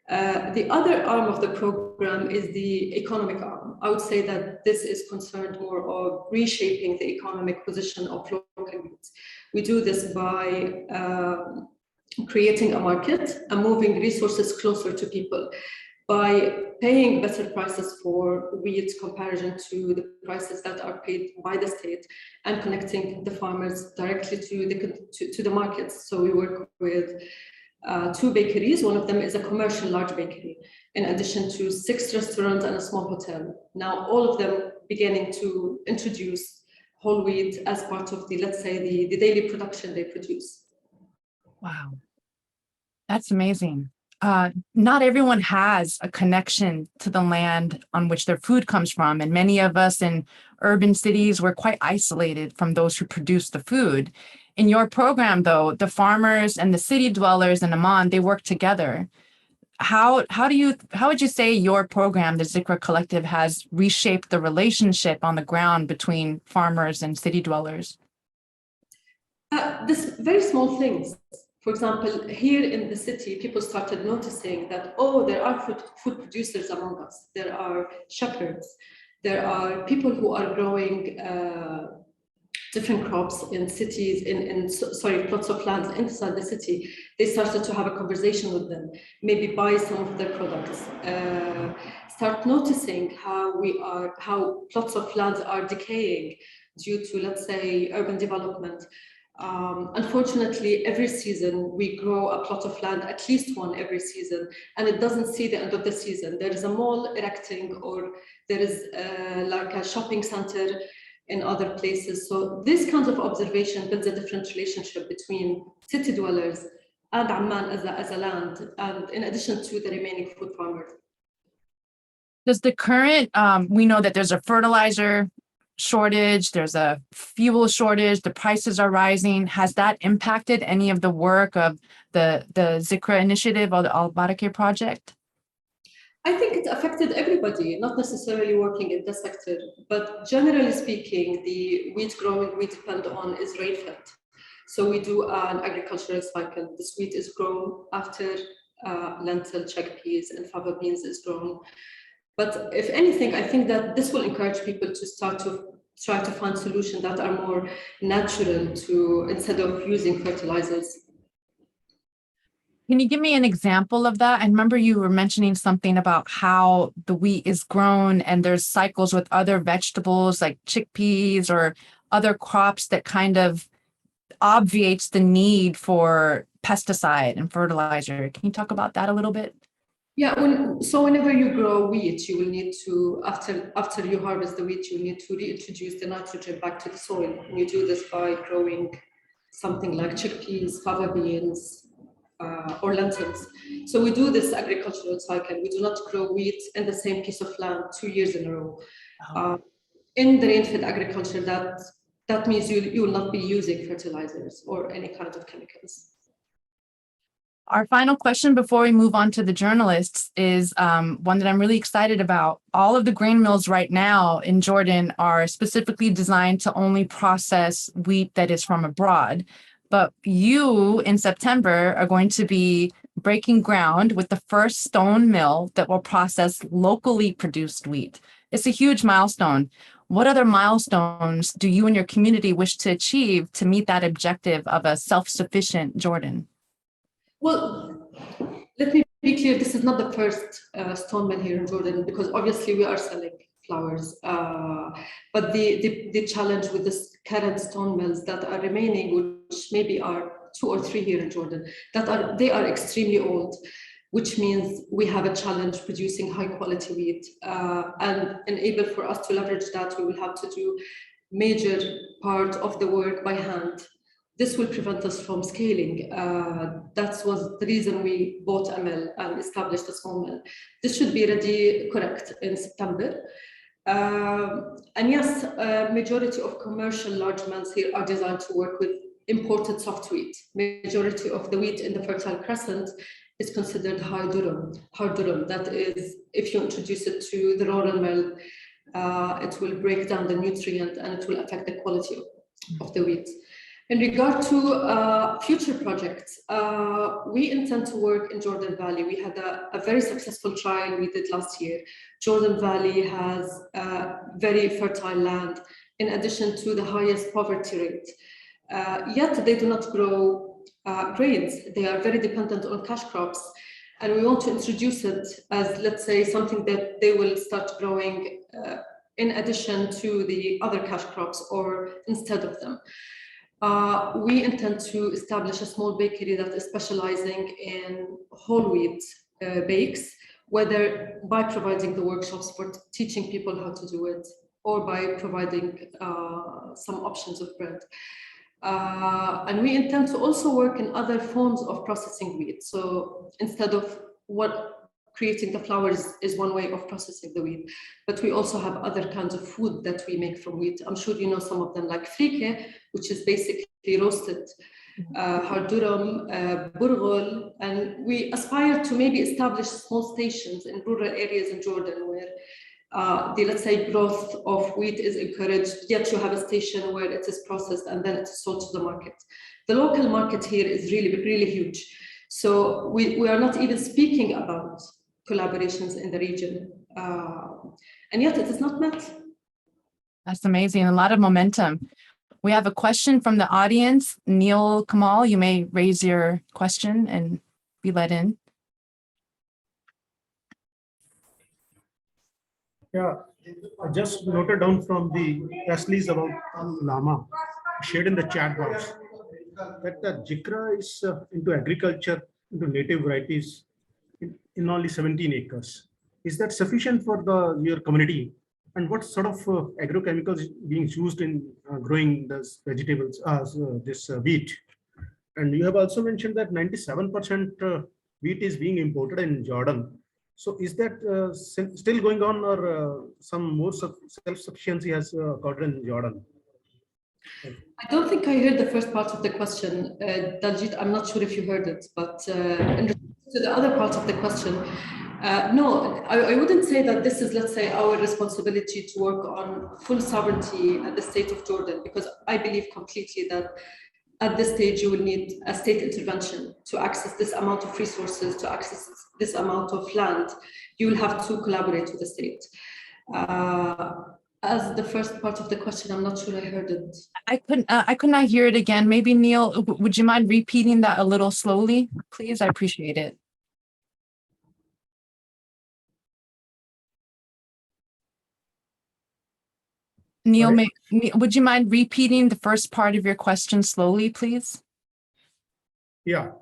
Speaker 6: The other arm of the program is the economic arm. I would say that this is concerned more of reshaping the economic position of local youth. We do this by creating a market and moving resources closer to people, by paying better prices for wheat comparison to the prices that are paid by the state, and connecting the farmers directly to the markets. So we work with 2 bakeries. One of them is a commercial large bakery, in addition to 6 restaurants and a small hotel. Now, all of them beginning to introduce whole wheat as part of the, let's say, the daily production they produce.
Speaker 1: Wow, that's amazing. Not everyone has a connection to the land on which their food comes from. And many of us in urban cities, we're quite isolated from those who produce the food. In your program, though, the farmers and the city dwellers in Amman, they work together. How would you say your program, the Zikra Collective, has reshaped the relationship on the ground between farmers and city dwellers?
Speaker 6: This very small things. For example, here in the city, people started noticing that, oh, there are food producers among us. There are shepherds. There are people who are growing different crops in cities, plots of land inside the city. They started to have a conversation with them, maybe buy some of their products, start noticing how plots of land are decaying due to, let's say, urban development. Unfortunately, every season we grow a plot of land, at least one every season, and it doesn't see the end of the season. There is a mall erecting, or there is like a shopping center in other places. So this kind of observation builds a different relationship between city dwellers and Amman as a land, and in addition to the remaining food farmers.
Speaker 1: Does the current, we know that there's a fertilizer shortage, there's a fuel shortage, the prices are rising. Has that impacted any of the work of the Zikra initiative or the Al-Barakeh project?
Speaker 6: I think it affected everybody, not necessarily working in the sector, but generally speaking, the wheat growing we depend on is rainfed. So we do an agricultural cycle. This wheat is grown after lentil, chickpeas, and fava beans is grown. But if anything, I think that this will encourage people to start to try to find solutions that are more natural instead of using fertilizers.
Speaker 1: Can you give me an example of that? I remember you were mentioning something about how the wheat is grown and there's cycles with other vegetables like chickpeas or other crops that kind of obviates the need for pesticide and fertilizer. Can you talk about that a little bit?
Speaker 6: Yeah, whenever you grow wheat, you will need to, after you harvest the wheat, you need to reintroduce the nitrogen back to the soil. And you do this by growing something like chickpeas, fava beans, or lentils. So we do this agricultural cycle. We do not grow wheat in the same piece of land 2 years in a row. In the rain-fed agriculture, that means you will not be using fertilizers or any kind of chemicals.
Speaker 1: Our final question before we move on to the journalists is one that I'm really excited about. All of the grain mills right now in Jordan are specifically designed to only process wheat that is from abroad. But you, in September, are going to be breaking ground with the first stone mill that will process locally produced wheat. It's a huge milestone. What other milestones do you and your community wish to achieve to meet that objective of a self-sufficient Jordan?
Speaker 6: Well, let me be clear, this is not the first stone mill here in Jordan, because obviously we are selling flowers. But the challenge with this current stone mills that are remaining, which maybe are 2 or 3 here in Jordan, they are extremely old, which means we have a challenge producing high quality wheat. And enable for us to leverage that, we will have to do major part of the work by hand. This will prevent us from scaling. That was the reason we bought a mill and established a small mill. This should be ready, correct, in September. And yes, majority of commercial large mills here are designed to work with imported soft wheat. Majority of the wheat in the Fertile Crescent is considered hard durum. That is, if you introduce it to the rural mill, it will break down the nutrient and it will affect the quality of the wheat. In regard to future projects, we intend to work in Jordan Valley. We had a very successful trial we did last year. Jordan Valley has very fertile land, in addition to the highest poverty rate. Yet they do not grow grains. They are very dependent on cash crops. And we want to introduce it as, let's say, something that they will start growing in addition to the other cash crops or instead of them. We intend to establish a small bakery that is specializing in whole wheat bakes, whether by providing the workshops for teaching people how to do it, or by providing some options of bread. And we intend to also work in other forms of processing wheat. So instead of creating the flour is one way of processing the wheat, but we also have other kinds of food that we make from wheat. I'm sure you know some of them, like Vrihi, which is basically roasted hardurum, burghul, and we aspire to maybe establish small stations in rural areas in Jordan where the, let's say, growth of wheat is encouraged, yet you have a station where it is processed and then it's sold to the market. The local market here is really, really huge. So we are not even speaking about collaborations in the region, and yet it is not met.
Speaker 1: That's amazing. A lot of momentum. We have a question from the audience. Neil Kamal, you may raise your question and be let in.
Speaker 7: Yeah, I just noted down from the press release about Lama, shared in the chat box, that the Zikra is into agriculture, into native varieties in only 17 acres. Is that sufficient for your community? And what sort of agrochemicals being used in growing this vegetables, this wheat? And you have also mentioned that 97% wheat is being imported in Jordan. So is that still going on, or some more self-sufficiency has occurred in Jordan?
Speaker 6: I don't think I heard the first part of the question, Daljit. I'm not sure if you heard it, but in response to the other part of the question, no, I wouldn't say that this is, let's say, our responsibility to work on full sovereignty at the state of Jordan, because I believe completely that at this stage you will need a state intervention to access this amount of resources, to access this amount of land. You will have to collaborate with the state. As the first part of the question, I'm not sure I heard it.
Speaker 1: I could not hear it again. Maybe Neil, would you mind repeating that a little slowly, please? I appreciate it. Neil, would you mind repeating the first part of your question slowly, please?
Speaker 7: Yeah,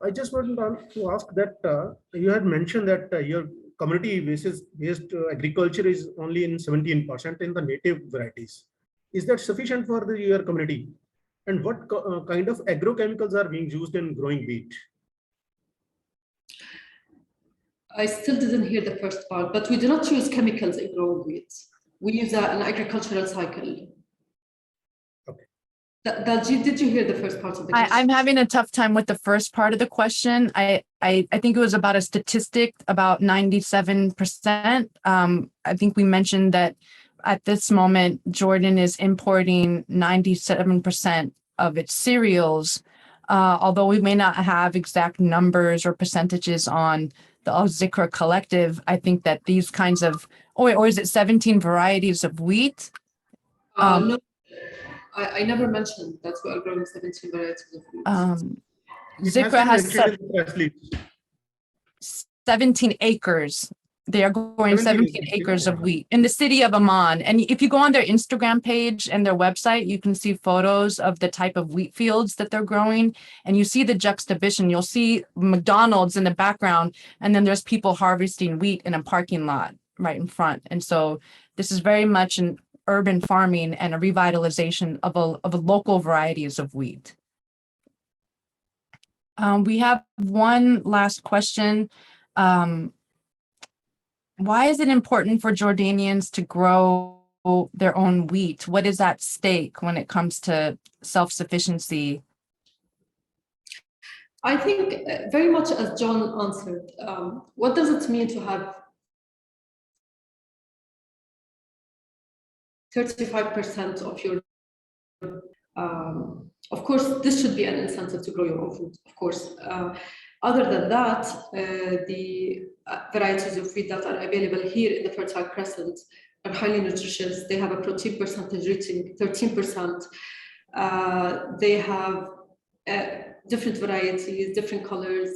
Speaker 7: I just wanted to ask that you had mentioned that your community based agriculture is only in 17% in the native varieties. Is that sufficient for your community? And what kind of agrochemicals are being used in growing wheat?
Speaker 6: I still didn't hear the first part, but we do not use chemicals in growing wheat. We use an agricultural cycle.
Speaker 7: Okay.
Speaker 6: Daljit, did you hear the first part of the question?
Speaker 1: I'm having a tough time with the first part of the question. I think it was about a statistic about 97%. I think we mentioned that at this moment, Jordan is importing 97% of its cereals, although we may not have exact numbers or percentages on the Zikra collective. I think that these kinds of, or is it 17 varieties of wheat?
Speaker 6: No, I never mentioned that we are growing 17 varieties of wheat.
Speaker 1: Zikra has 17 acres. They are growing 17 acres of wheat in the city of Amman. And if you go on their Instagram page and their website, you can see photos of the type of wheat fields that they're growing. And you see the juxtaposition. You'll see McDonald's in the background, and then there's people harvesting wheat in a parking lot right in front. And so this is very much an urban farming and a revitalization of a local varieties of wheat. We have one last question. Why is it important for Jordanians to grow their own wheat? What is at stake when it comes to self-sufficiency?
Speaker 6: I think very much as Jon answered, what does it mean to have 35% of your, of course, this should be an incentive to grow your own food, of course. Other than that, the varieties of wheat that are available here in the Fertile Crescent are highly nutritious. They have a protein percentage reaching 13%. They have different varieties, different colors,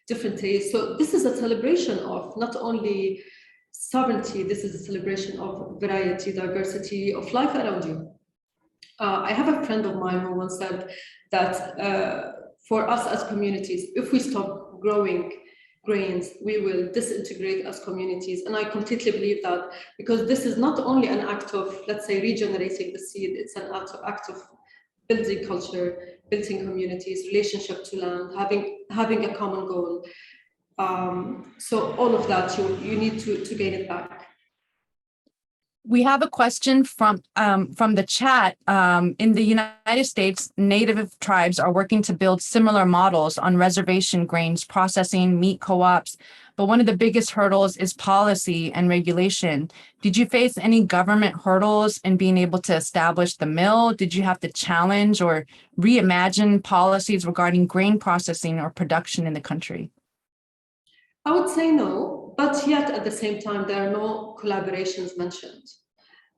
Speaker 6: different tastes. So this is a celebration of not only sovereignty, this is a celebration of variety, diversity of life around you. I have a friend of mine who once said that for us as communities, if we stop growing grains, we will disintegrate as communities. And I completely believe that, because this is not only an act of, let's say, regenerating the seed, it's an act of building culture, building communities, relationship to land, having a common goal. So all of that, you need to gain it back.
Speaker 1: We have a question from the chat. In the United States, Native tribes are working to build similar models on reservation grains processing, meat co-ops, but one of the biggest hurdles is policy and regulation. Did you face any government hurdles in being able to establish the mill? Did you have to challenge or reimagine policies regarding grain processing or production in the country?
Speaker 6: I would say no, but yet at the same time, there are no collaborations mentioned.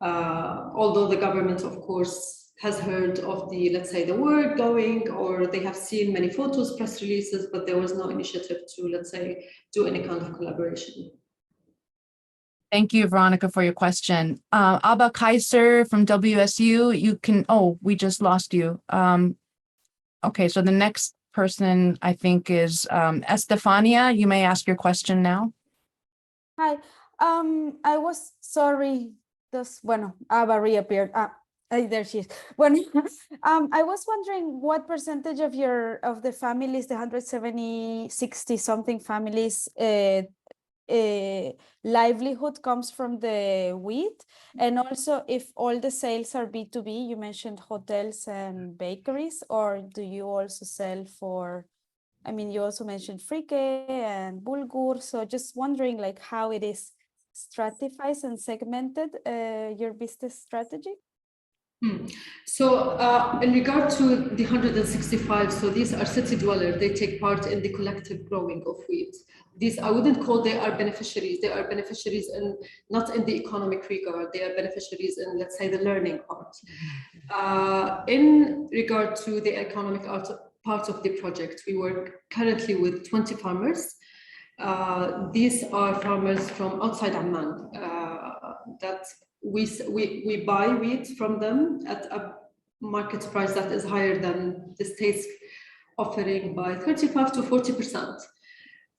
Speaker 6: Although the government, of course, has heard of the, let's say, the word going, or they have seen many photos, press releases, but there was no initiative to, let's say, do any kind of collaboration.
Speaker 1: Thank you, Veronica, for your question. Abba Kaiser from WSU, you can, oh, we just lost you. Okay, so the next person I think is Estefania. You may ask your question now.
Speaker 8: Hi, I was sorry. Bueno, Ava reappeared. There she is. Bueno, I was wondering what percentage of the families, the 160 something families, livelihood comes from the wheat, and also if all the sales are B2B. You mentioned hotels and bakeries, or do you also sell for? I mean, you also mentioned frike and bulgur. So just wondering, like, how it is stratified and segmented, your business strategy?
Speaker 6: So in regard to the 165, so these are city dwellers. They take part in the collective growing of wheat. These, I wouldn't call they are beneficiaries. They are beneficiaries in, not in the economic regard. They are beneficiaries in, let's say, the learning part. In regard to the economic part of the project, we work currently with 20 farmers. These are farmers from outside Amman that we buy wheat from them at a market price that is higher than the state's offering by 35 to 40%.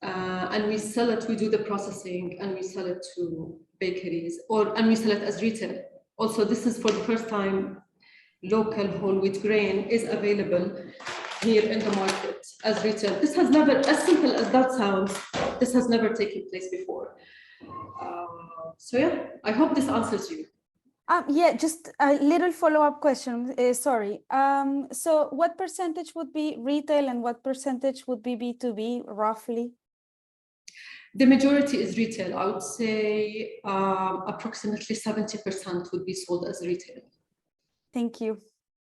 Speaker 6: And we sell it, we do the processing, and we sell it to bakeries, and we sell it as retail. Also, this is for the first time local whole wheat grain is available here in the market as retail. This has never, as simple as that sounds, this has never taken place before. So yeah, I hope this answers you.
Speaker 8: Yeah, just a little follow-up question. Sorry. So what percentage would be retail and what percentage would be B2B, roughly?
Speaker 6: The majority is retail. I would say approximately 70% would be sold as retail.
Speaker 8: Thank you.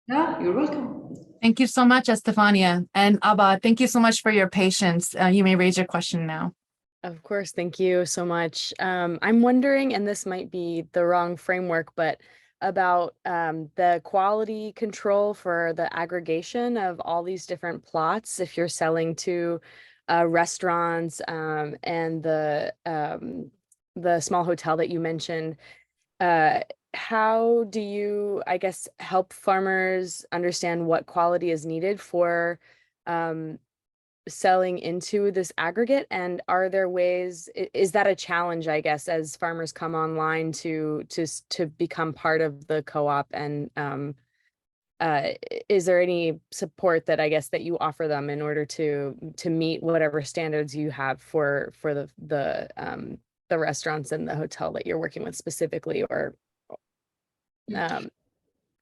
Speaker 6: Yeah, you're welcome.
Speaker 1: Thank you so much, Estefania. And Abba, thank you so much for your patience. You may raise your question now.
Speaker 9: Of course, thank you so much. I'm wondering, and this might be the wrong framework, but about the quality control for the aggregation of all these different plots. If you're selling to restaurants and the small hotel that you mentioned, how do you, I guess, help farmers understand what quality is needed for selling into this aggregate? And are there ways, is that a challenge, I guess, as farmers come online to become part of the co-op? And is there any support that, I guess, that you offer them in order to meet whatever standards you have for the restaurants and the hotel that you're working with specifically? Or
Speaker 6: now,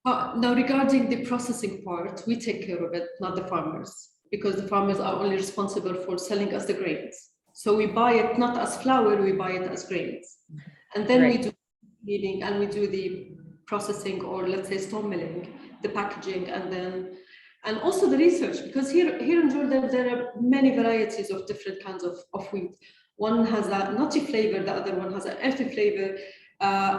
Speaker 6: regarding the processing part, we take care of it, not the farmers, because the farmers are only responsible for selling us the grains. So we buy it not as flour, we buy it as grains. And then we do kneading and we do the processing, or let's say stone milling, the packaging, and also the research, because here in Jordan, there are many varieties of different kinds of wheat. One has a nutty flavor, the other one has an earthy flavor.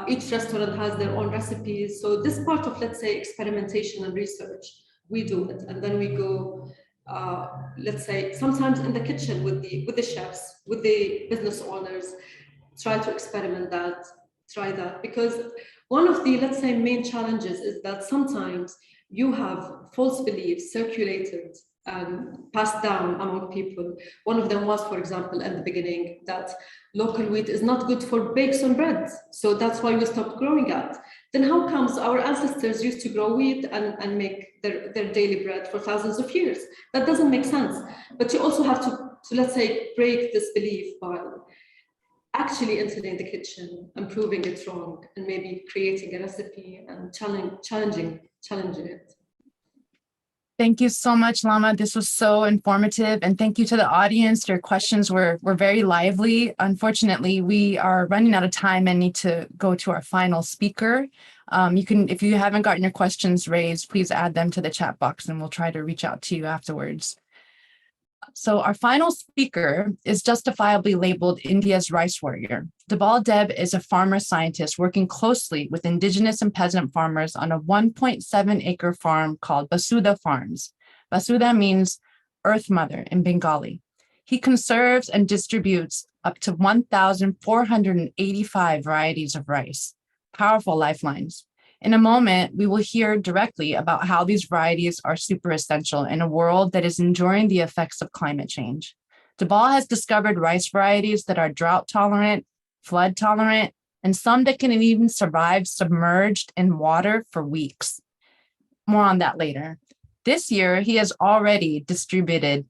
Speaker 6: Each restaurant has their own recipes. So this part of, let's say, experimentation and research, we do it. And then we go, let's say, sometimes in the kitchen with the chefs, with the business owners, try to experiment that, try that. Because one of the, let's say, main challenges is that sometimes you have false beliefs circulated and passed down among people. One of them was, for example, at the beginning, that local wheat is not good for bakes on bread. So that's why we stopped growing it. Then how comes our ancestors used to grow wheat and make their daily bread for thousands of years? That doesn't make sense. But you also have to let's say, break this belief by actually entering the kitchen and proving it wrong, and maybe creating a recipe and challenging it.
Speaker 1: Thank you so much, Lama. This was so informative. And thank you to the audience. Your questions were very lively. Unfortunately, we are running out of time and need to go to our final speaker. You can, if you haven't gotten your questions raised, please add them to the chat box and we'll try to reach out to you afterwards. So our final speaker is justifiably labeled India's rice warrior. Debal Deb is a farmer scientist working closely with indigenous and peasant farmers on a 1.7 acre farm called Basudha Farms. Basudha means earth mother in Bengali. He conserves and distributes up to 1,485 varieties of rice, powerful lifelines. In a moment, we will hear directly about how these varieties are super essential in a world that is enduring the effects of climate change. Debal has discovered rice varieties that are drought tolerant, flood tolerant, and some that can even survive submerged in water for weeks. More on that later. This year, he has already distributed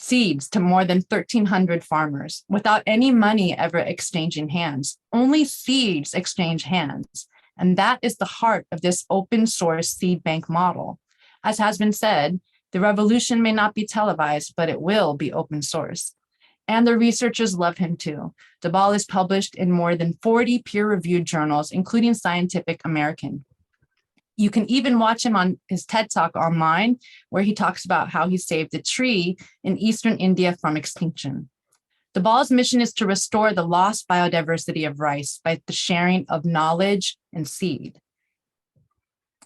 Speaker 1: seeds to more than 1,300 farmers without any money ever exchanging hands. Only seeds exchange hands. And that is the heart of this open source seed bank model. As has been said, the revolution may not be televised, but it will be open source. And the researchers love him too. Debal is published in more than 40 peer-reviewed journals, including Scientific American. You can even watch him on his TED Talk online, where he talks about how he saved a tree in Eastern India from extinction. Debal's mission is to restore the lost biodiversity of rice by the sharing of knowledge and seed.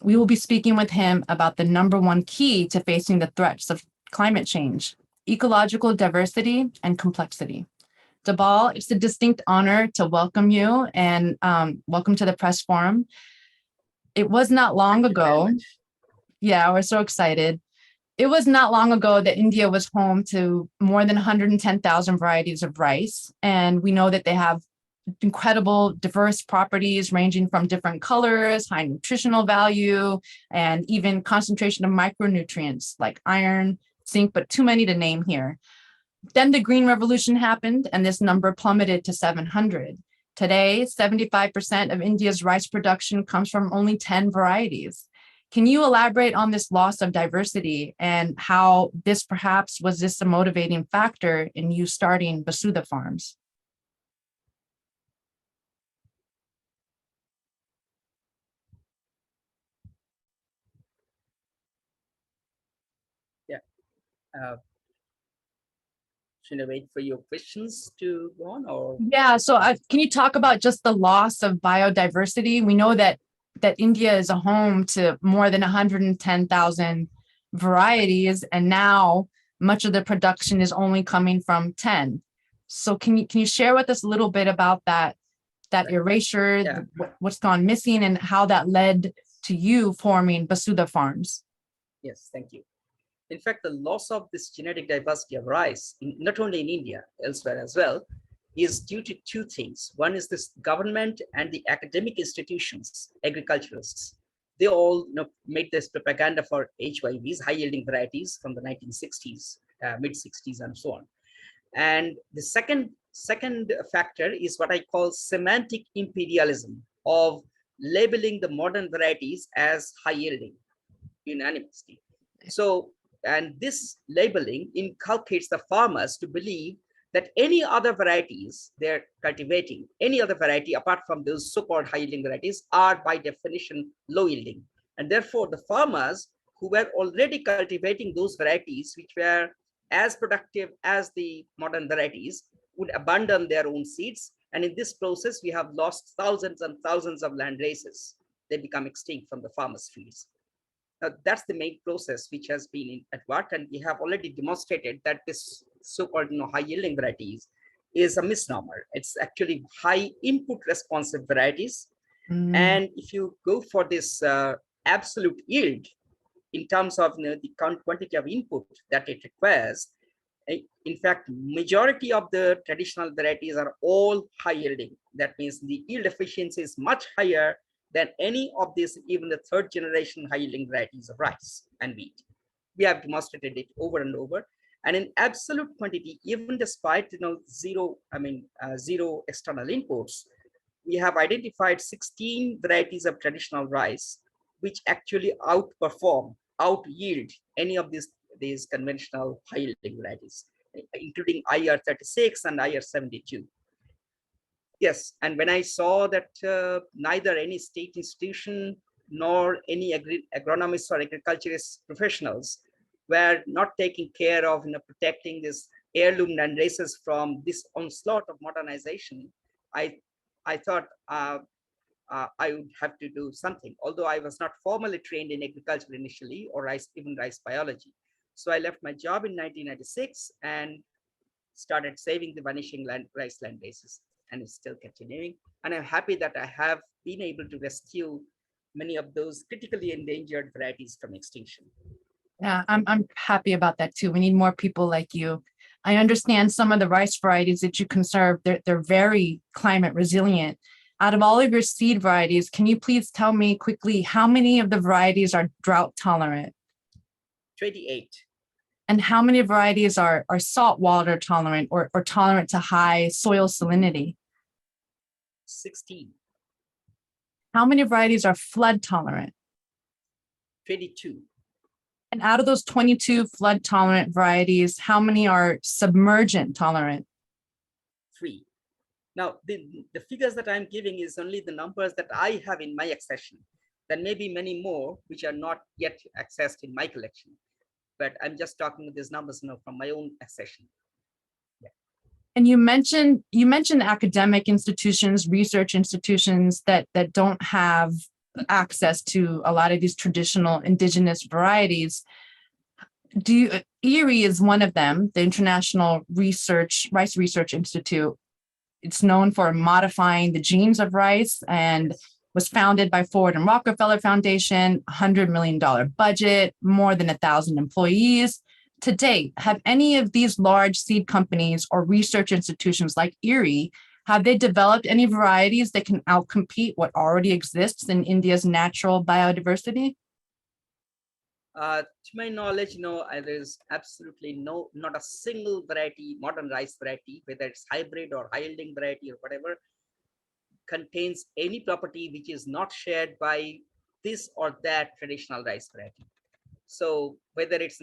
Speaker 1: We will be speaking with him about the #1 key to facing the threats of climate change: ecological diversity and complexity. Debal, it's a distinct honor to welcome you and welcome to the press forum. It was not long ago. Yeah, we're so excited. It was not long ago that India was home to more than 110,000 varieties of rice. And we know that they have incredible diverse properties ranging from different colors, high nutritional value, and even concentration of micronutrients like iron, zinc, but too many to name here. Then the Green Revolution happened and this number plummeted to 700. Today, 75% of India's rice production comes from only 10 varieties. Can you elaborate on this loss of diversity and how this perhaps was a motivating factor in you starting Basudha Farms?
Speaker 5: Yeah. Should I wait for your questions to go on, or?
Speaker 1: Yeah, so can you talk about just the loss of biodiversity? We know that India is a home to more than 110,000 varieties, and now much of the production is only coming from 10. So can you share with us a little bit about that erasure,
Speaker 5: Yeah.
Speaker 1: what's gone missing, and how that led to you forming Basudha Farms?
Speaker 5: Yes, thank you. In fact, the loss of this genetic diversity of rice, not only in India, elsewhere as well, is due to two things. One is this government and the academic institutions, agriculturalists. They all made this propaganda for HYVs, high-yielding varieties, from the 1960s, mid-60s, and so on. And the second factor is what I call semantic imperialism of labeling the modern varieties as high-yielding unanimously. So, and this labeling inculcates the farmers to believe that any other varieties they're cultivating, any other variety apart from those so-called high-yielding varieties, are by definition low-yielding. And therefore, the farmers who were already cultivating those varieties which were as productive as the modern varieties would abandon their own seeds. And in this process, we have lost thousands and thousands of land races. They become extinct from the farmers' fields. That's the main process which has been at work, and we have already demonstrated that this so-called high-yielding varieties is a misnomer. It's actually high input responsive varieties. And if you go for this absolute yield, in terms of the quantity of input that it requires, in fact, majority of the traditional varieties are all high yielding. That means the yield efficiency is much higher than any of these, even the third generation high yielding varieties of rice and wheat. We have demonstrated it over and over. And in absolute quantity, even despite zero external inputs, we have identified 16 varieties of traditional rice which actually outperform, out yield any of these conventional high yielding varieties, including IR36 and IR72. Yes, and when I saw that neither any state institution nor any agronomists or agriculturist professionals were not taking care of protecting this heirloom land races from this onslaught of modernization, I thought I would have to do something, although I was not formally trained in agriculture initially or even rice biology. So I left my job in 1996 and started saving the vanishing rice land bases, and it's still continuing. And I'm happy that I have been able to rescue many of those critically endangered varieties from extinction.
Speaker 1: Yeah, I'm happy about that too. We need more people like you. I understand some of the rice varieties that you conserve, they're very climate resilient. Out of all of your seed varieties, can you please tell me quickly how many of the varieties are drought tolerant?
Speaker 5: 28.
Speaker 1: And how many varieties are saltwater tolerant or tolerant to high soil salinity?
Speaker 5: 16.
Speaker 1: How many varieties are flood tolerant?
Speaker 5: 22.
Speaker 1: And out of those 22 flood tolerant varieties, how many are submergent tolerant?
Speaker 5: 3. Now, the figures that I'm giving is only the numbers that I have in my accession. There may be many more which are not yet accessed in my collection, but I'm just talking these numbers from my own accession. Yeah.
Speaker 1: And you mentioned academic institutions, research institutions that don't have access to a lot of these traditional indigenous varieties. IRRI is one of them, the International Rice Research Institute. It's known for modifying the genes of rice and was founded by Ford and Rockefeller Foundation, $100 million budget, more than 1,000 employees. To date, have any of these large seed companies or research institutions like IRRI, have they developed any varieties that can outcompete what already exists in India's natural biodiversity?
Speaker 5: To my knowledge, there's absolutely not a single variety, modern rice variety, whether it's hybrid or high yielding variety or whatever, contains any property which is not shared by this or that traditional rice variety. So whether it's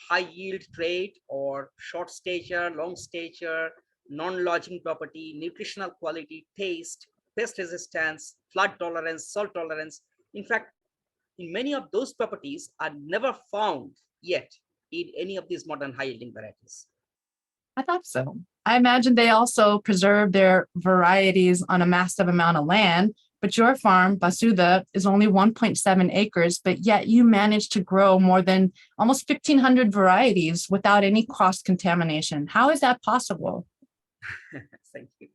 Speaker 5: high yield trait or short stature, long stature, non-lodging property, nutritional quality, taste, pest resistance, flood tolerance, salt tolerance, in fact, in many of those properties are never found yet in any of these modern high yielding varieties.
Speaker 1: I thought so. I imagine they also preserve their varieties on a massive amount of land, but your farm, Basudha, is only 1.7 acres, but yet you managed to grow more than almost 1,500 varieties without any cross-contamination. How is that possible?
Speaker 5: Thank you.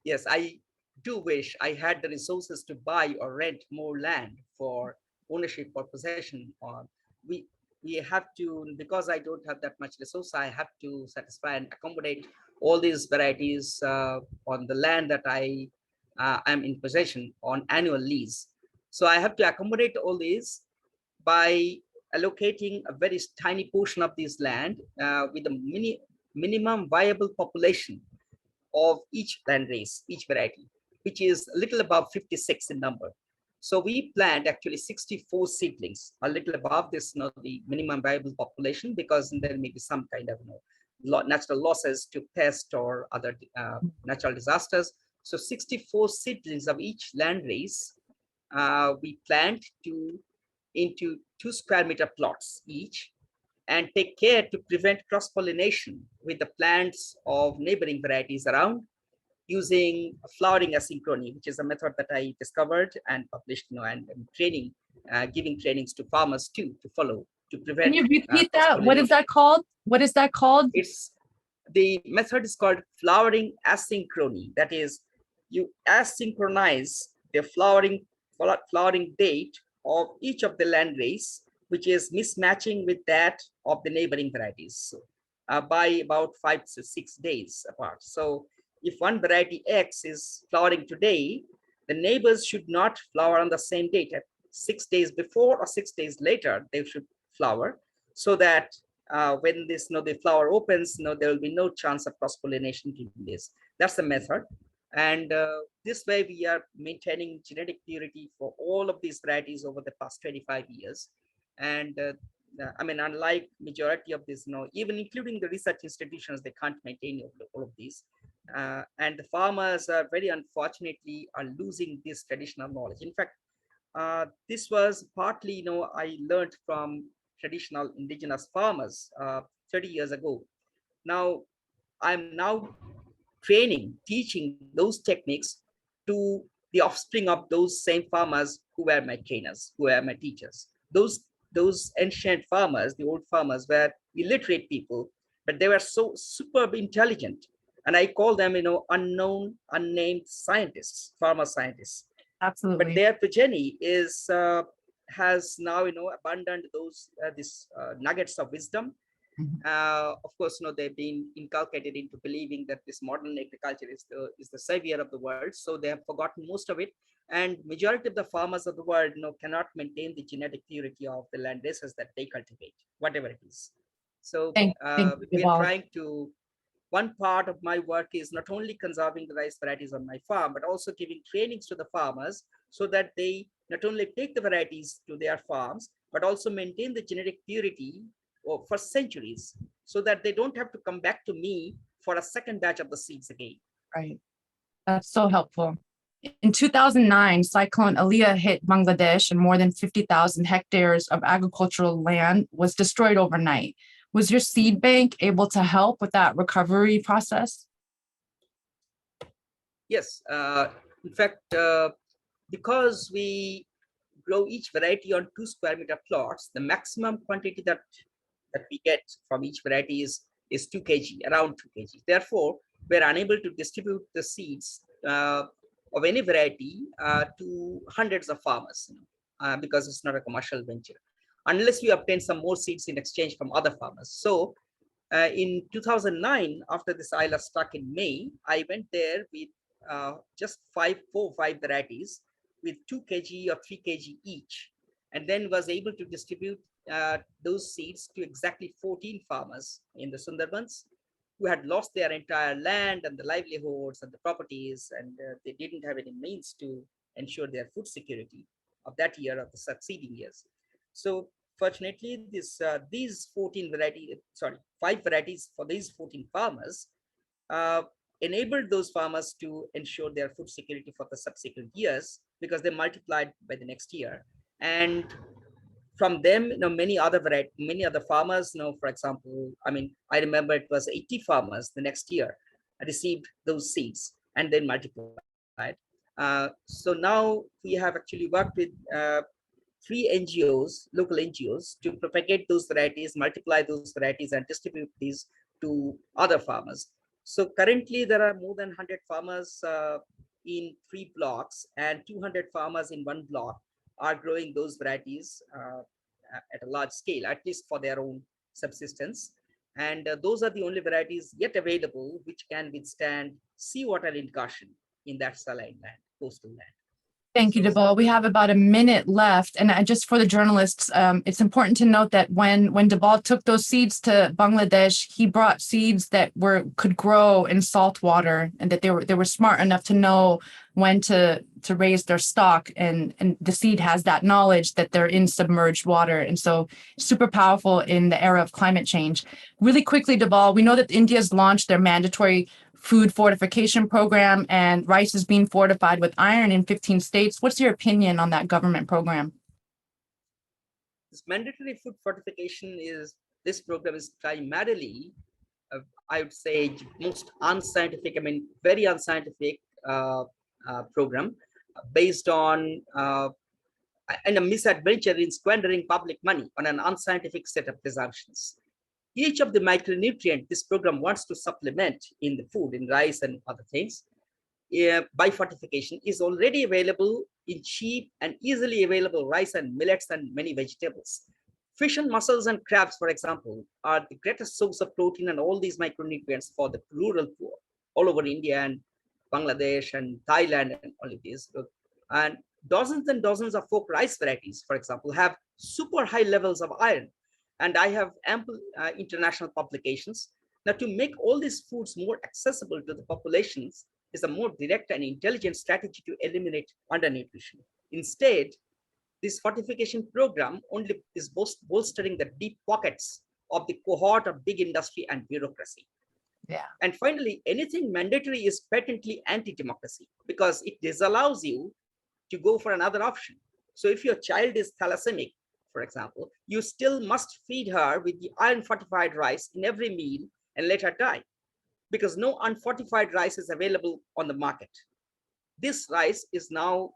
Speaker 5: Yes, I do wish I had the resources to buy or rent more land for ownership or possession. We have to, because I don't have that much resource, I have to satisfy and accommodate all these varieties on the land that I am in possession on annual lease. So I have to accommodate all these by allocating a very tiny portion of this land with a minimum viable population of each land race, each variety, which is a little above 56 in number. So we planned actually 64 seedlings, a little above this, the minimum viable population, because there may be some kind of natural losses to pest or other natural disasters. So 64 seedlings of each land race we planned into 2 square meter plots each, and take care to prevent cross-pollination with the plants of neighboring varieties around, using flowering asynchrony, which is a method that I discovered and published, and training, giving trainings to farmers too to follow to prevent.
Speaker 1: Can you repeat that? What is that called? What is that called?
Speaker 5: The method is called flowering asynchrony. That is, you asynchronize the flowering date of each of the land race which is mismatching with that of the neighboring varieties by about 5 to 6 days apart. So if one variety X is flowering today, the neighbors should not flower on the same date. 6 days before or 6 days later, they should flower, so that when this the flower opens, there will be no chance of cross-pollination in this. That's the method. And this way we are maintaining genetic purity for all of these varieties over the past 25 years. And I mean, unlike majority of this, even including the research institutions, they can't maintain all of these. And the farmers are very unfortunately are losing this traditional knowledge. In fact, this was partly, I learned from traditional indigenous farmers 30 years ago. Now, I'm now teaching those techniques to the offspring of those same farmers who were my trainers, who were my teachers. Those ancient farmers, the old farmers, were illiterate people, but they were so superb intelligent. And I call them, unknown, unnamed scientists, farmer scientists.
Speaker 1: Absolutely.
Speaker 5: But their progeny has now, abandoned these nuggets of wisdom. Of course, they've been inculcated into believing that this modern agriculture is the savior of the world. So they have forgotten most of it. And majority of the farmers of the world, cannot maintain the genetic purity of the land races that they cultivate, whatever it is. So
Speaker 1: Thank
Speaker 5: we
Speaker 1: you,
Speaker 5: are
Speaker 1: Debal.
Speaker 5: trying to. One part of my work is not only conserving the rice varieties on my farm, but also giving trainings to the farmers so that they not only take the varieties to their farms, but also maintain the genetic purity for centuries, so that they don't have to come back to me for a second batch of the seeds again.
Speaker 1: Right. That's so helpful. In 2009, Cyclone Aliyah hit Bangladesh and more than 50,000 hectares of agricultural land was destroyed overnight. Was your seed bank able to help with that recovery process?
Speaker 5: Yes. In fact, because we grow each variety on 2 square meter plots, the maximum quantity that we get from each variety is 2 kg, around 2 kg. Therefore, we're unable to distribute the seeds of any variety to hundreds of farmers, because it's not a commercial venture, unless we obtain some more seeds in exchange from other farmers. So in 2009, after this ILA struck in May, I went there with just 4 or 5 varieties with 2 kg or 3 kg each, and then was able to distribute those seeds to exactly 14 farmers in the Sundarbans who had lost their entire land and the livelihoods and the properties, and they didn't have any means to ensure their food security of that year or the succeeding years. So fortunately, these 5 varieties for these 14 farmers enabled those farmers to ensure their food security for the subsequent years, because they multiplied by the next year. And from them, many other farmers, for example, I remember it was 80 farmers the next year received those seeds and then multiplied. So now we have actually worked with 3 NGOs, local NGOs, to propagate those varieties, multiply those varieties, and distribute these to other farmers. So currently there are more than 100 farmers in 3 blocks, and 200 farmers in 1 block are growing those varieties at a large scale, at least for their own subsistence. And those are the only varieties yet available which can withstand seawater incursion in that saline land, coastal land.
Speaker 1: Thank you, Debal. We have about a minute left. And just for the journalists, it's important to note that when Debal took those seeds to Bangladesh, he brought seeds that could grow in salt water, and that they were smart enough to know when to raise their stock. And the seed has that knowledge that they're in submerged water. And so super powerful in the era of climate change. Really quickly, Debal, we know that India's launched their mandatory food fortification program, and rice is being fortified with iron in 15 states. What's your opinion on that government program?
Speaker 5: This mandatory food fortification this program is primarily, I would say, most unscientific, very unscientific program based on and a misadventure in squandering public money on an unscientific set of presumptions. Each of the micronutrients this program wants to supplement in the food, in rice and other things, by fortification, is already available in cheap and easily available rice and millets and many vegetables. Fish and mussels and crabs, for example, are the greatest source of protein and all these micronutrients for the rural poor all over India and Bangladesh and Thailand and all of these. And dozens of folk rice varieties, for example, have super high levels of iron. And I have ample international publications. Now, to make all these foods more accessible to the populations is a more direct and intelligent strategy to eliminate undernutrition. Instead, this fortification program only is bolstering the deep pockets of the cohort of big industry and bureaucracy.
Speaker 1: Yeah.
Speaker 5: And finally, anything mandatory is patently anti-democracy because it disallows you to go for another option. So if your child is thalassemic, for example, you still must feed her with the iron-fortified rice in every meal and let her die because no unfortified rice is available on the market. This rice is now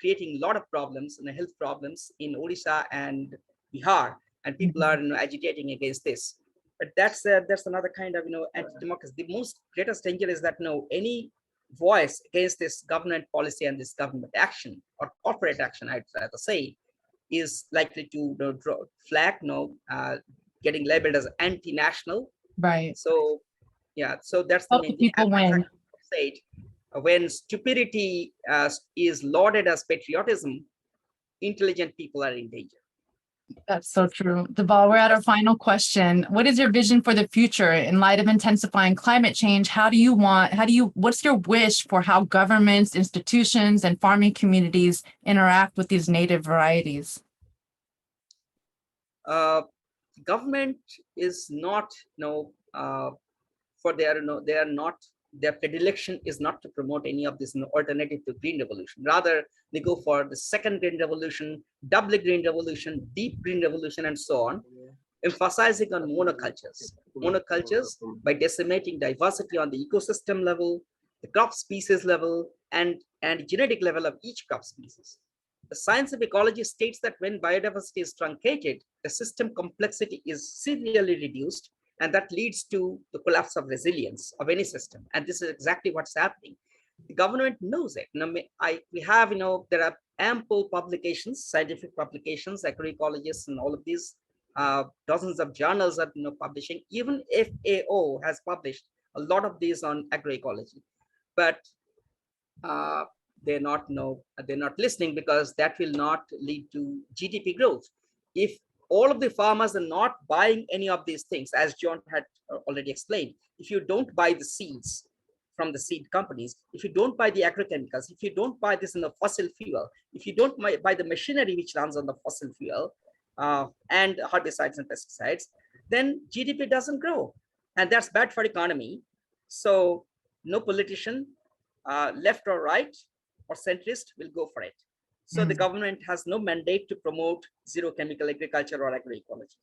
Speaker 5: creating a lot of problems and health problems in Odisha and Bihar, and people are agitating against this. But that's another kind of anti-democracy. The most greatest danger is that any voice against this government policy and this government action or corporate action, I'd rather say, is likely to flag, getting labeled as anti-national.
Speaker 1: Right.
Speaker 5: So yeah, so that's the main thing.
Speaker 1: People win.
Speaker 5: When stupidity is lauded as patriotism, intelligent people are in danger.
Speaker 1: That's so true. Debal, we're at our final question. What is your vision for the future in light of intensifying climate change? What's your wish for how governments, institutions, and farming communities interact with these native varieties?
Speaker 5: Government is not, their predilection is not to promote any of this alternative to green revolution. Rather, they go for the second green revolution, double green revolution, deep green revolution, and so on, emphasizing on monocultures. Monocultures by decimating diversity on the ecosystem level, the crop species level, and genetic level of each crop species. The science of ecology states that when biodiversity is truncated, the system complexity is severely reduced, and that leads to the collapse of resilience of any system. And this is exactly what's happening. The government knows it. There are ample publications, scientific publications, agroecologists, and all of these dozens of journals are publishing. Even FAO has published a lot of these on agroecology, but they're not listening because that will not lead to GDP growth. If all of the farmers are not buying any of these things, as John had already explained. If you don't buy the seeds from the seed companies, if you don't buy the agrochemicals, if you don't buy this in the fossil fuel, if you don't buy the machinery which runs on the fossil fuel and herbicides and pesticides, then GDP doesn't grow. And that's bad for economy. So no politician, left or right or centrist, will go for it. So the government has no mandate to promote zero chemical agriculture or agroecology.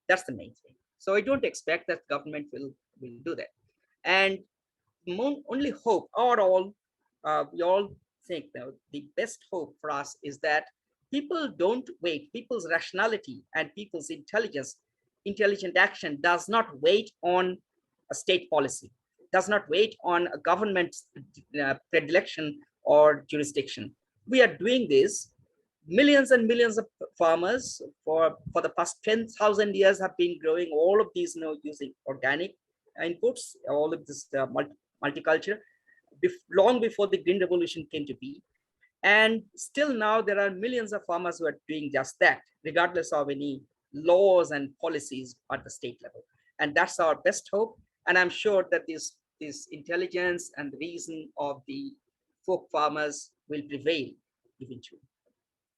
Speaker 5: That's the main thing. So I don't expect that government will do that. And only hope, we all think that the best hope for us is that people don't wait. People's rationality and people's intelligent action does not wait on a state policy, does not wait on a government's predilection or jurisdiction. We are doing this. Millions and millions of farmers for the past 10,000 years have been growing all of these, using organic inputs, all of this multiculture, long before the Green Revolution came to be. And still now there are millions of farmers who are doing just that, regardless of any laws and policies at the state level. And that's our best hope. And I'm sure that this intelligence and the reason of the folk farmers will prevail eventually.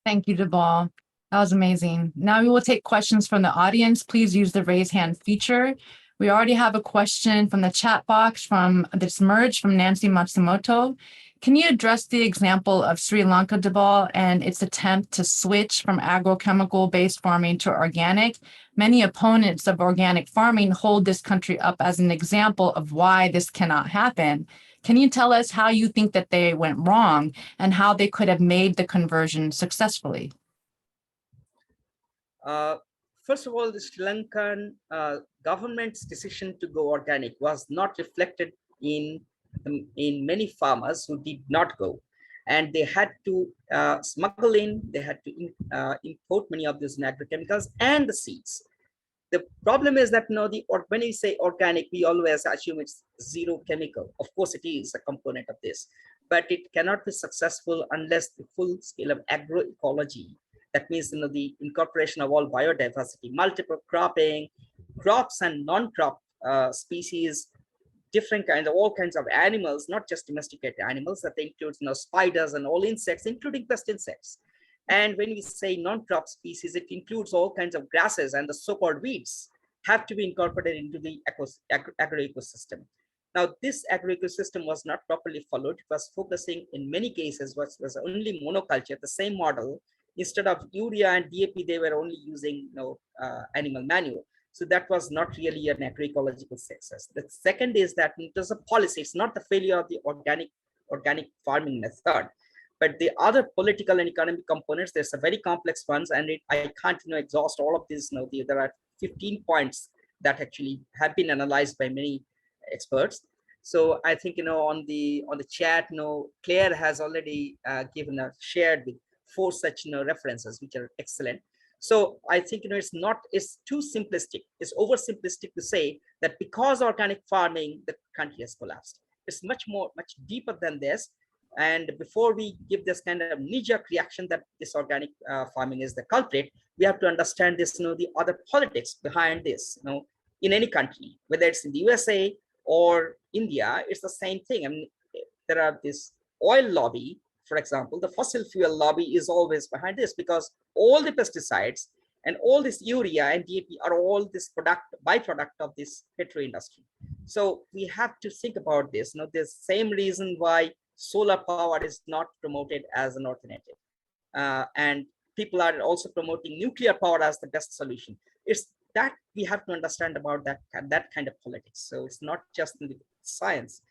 Speaker 1: Thank you, Debal. That was amazing. Now we will take questions from the audience. Please use the raise hand feature. We already have a question from the chat box that's merged from Nancy Matsumoto. Can you address the example of Sri Lanka, Debal, and its attempt to switch from agrochemical-based farming to organic? Many opponents of organic farming hold this country up as an example of why this cannot happen. Can you tell us how you think that they went wrong and how they could have made the conversion successfully?
Speaker 5: First of all, the Sri Lankan government's decision to go organic was not reflected in many farmers who did not go. and they had to smuggle in, they had to import many of these agrochemicals and the seeds. The problem is that when you say organic, we always assume it's zero chemical. Of course, it is a component of this, but it cannot be successful unless the full scale of agroecology. That means the incorporation of all biodiversity, multiple cropping, crops and non-crop species, different kinds of all kinds of animals, not just domesticated animals. That includes spiders and all insects, including pest insects. And when we say non-crop species, it includes all kinds of grasses, and the so-called weeds have to be incorporated into the agro-ecosystem. Now, this agro-ecosystem was not properly followed. It was focusing in many cases was only monoculture, the same model. Instead of urea and DAP, they were only using animal manure. So that was not really an agroecological success. The second is that it was a policy. It's not the failure of the organic farming method, but the other political and economic components. There's a very complex ones, and I can't exhaust all of these. There are 15 points that actually have been analyzed by many experts. So I think on the chat, Claire has already shared with 4 such references, which are excellent. So I think it's too simplistic. It's oversimplistic to say that because organic farming, the country has collapsed. It's much deeper than this. And before we give this kind of knee-jerk reaction that this organic farming is the culprit, we have to understand this, the other politics behind this. In any country, whether it's in the USA or India, it's the same thing. I mean, there are this oil lobby, for example, the fossil fuel lobby is always behind this, because all the pesticides and all this urea and DAP are all this byproduct of this petro industry. So we have to think about this. The same reason why solar power is not promoted as an alternative. And people are also promoting nuclear power as the best solution. It's that we have to understand about that kind of politics. So it's not just in the science.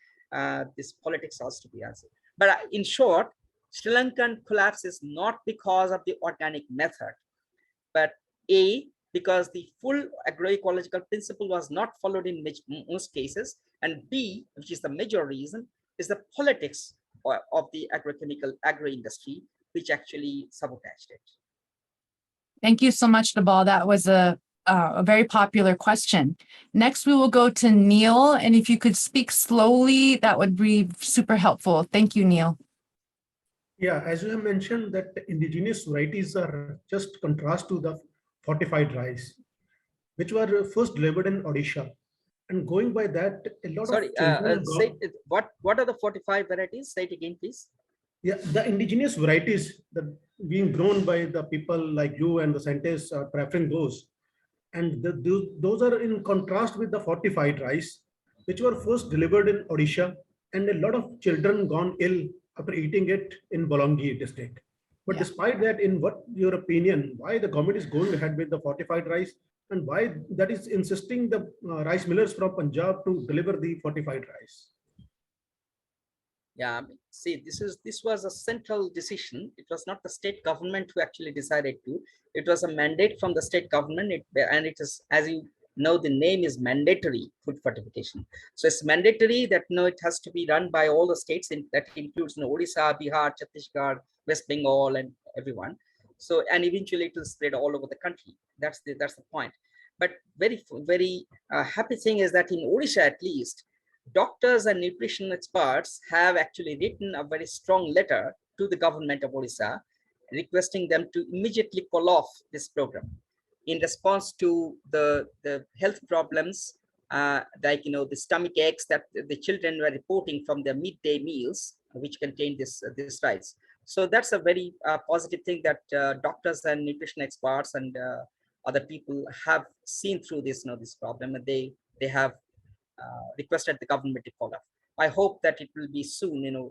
Speaker 5: This politics has to be answered. But in short, Sri Lankan collapse is not because of the organic method, but because the full agroecological principle was not followed in most cases, and B, which is the major reason, is the politics of the agro industry, which actually sabotaged it.
Speaker 1: Thank you so much, Debal. That was a very popular question. Next, we will go to Neil, and if you could speak slowly, that would be super helpful. Thank you, Neil.
Speaker 7: Yeah, as you have mentioned, that indigenous varieties are just contrast to the fortified rice, which were first delivered in Odisha. And going by that, a lot of
Speaker 5: what are the 45 varieties? Say it again, please.
Speaker 7: Yeah, the indigenous varieties that being grown by the people like you and the scientists are preferring those. And those are in contrast with the fortified rice, which were first delivered in Odisha, and a lot of children gone ill after eating it in Bolangir district. But despite that, in what your opinion, why the government is going ahead with the fortified rice, and why that is insisting the rice millers from Punjab to deliver the fortified rice?
Speaker 5: Yeah, see, this was a central decision. It was not the state government who actually decided to. It was a mandate from the state government, and it is, as you know, the name is mandatory food fortification. So it's mandatory that it has to be run by all the states. That includes Odisha, Bihar, Chhattisgarh, West Bengal, and everyone. So, and eventually it will spread all over the country. That's the point. But very happy thing is that in Odisha, at least, doctors and nutrition experts have actually written a very strong letter to the government of Odisha, requesting them to immediately call off this program in response to the health problems, like the stomach aches that the children were reporting from their midday meals, which contain this rice. So that's a very positive thing that doctors and nutrition experts and other people have seen through this problem, and they have requested the government to follow up. I hope that it will be soon,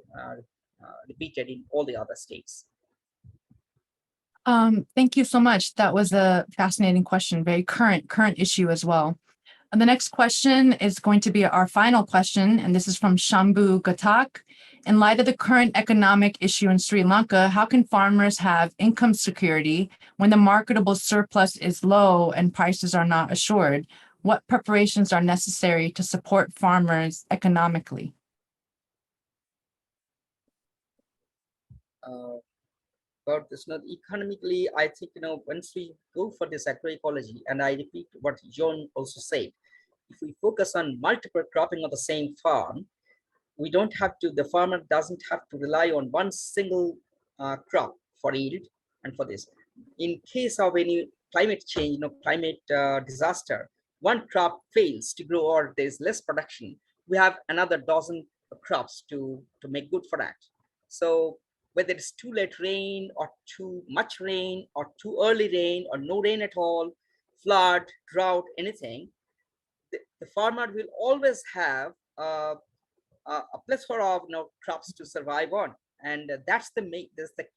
Speaker 5: repeated in all the other states.
Speaker 1: Thank you so much. That was a fascinating question, very current issue as well. And the next question is going to be our final question, and this is from Shambhu Gatak. In light of the current economic issue in Sri Lanka, how can farmers have income security when the marketable surplus is low and prices are not assured? What preparations are necessary to support farmers economically?
Speaker 5: about this. Economically, I think, once we go for this agroecology, and I repeat what Jon also said, if we focus on multiple cropping on the same farm, we don't have to, the farmer doesn't have to rely on one single crop for yield and for this. In case of any climate change, climate disaster, one crop fails to grow or there's less production, we have another dozen crops to make good for that. So whether it's too late rain or too much rain or too early rain or no rain at all, flood, drought, anything, the farmer will always have a plethora of crops to survive on, and that's the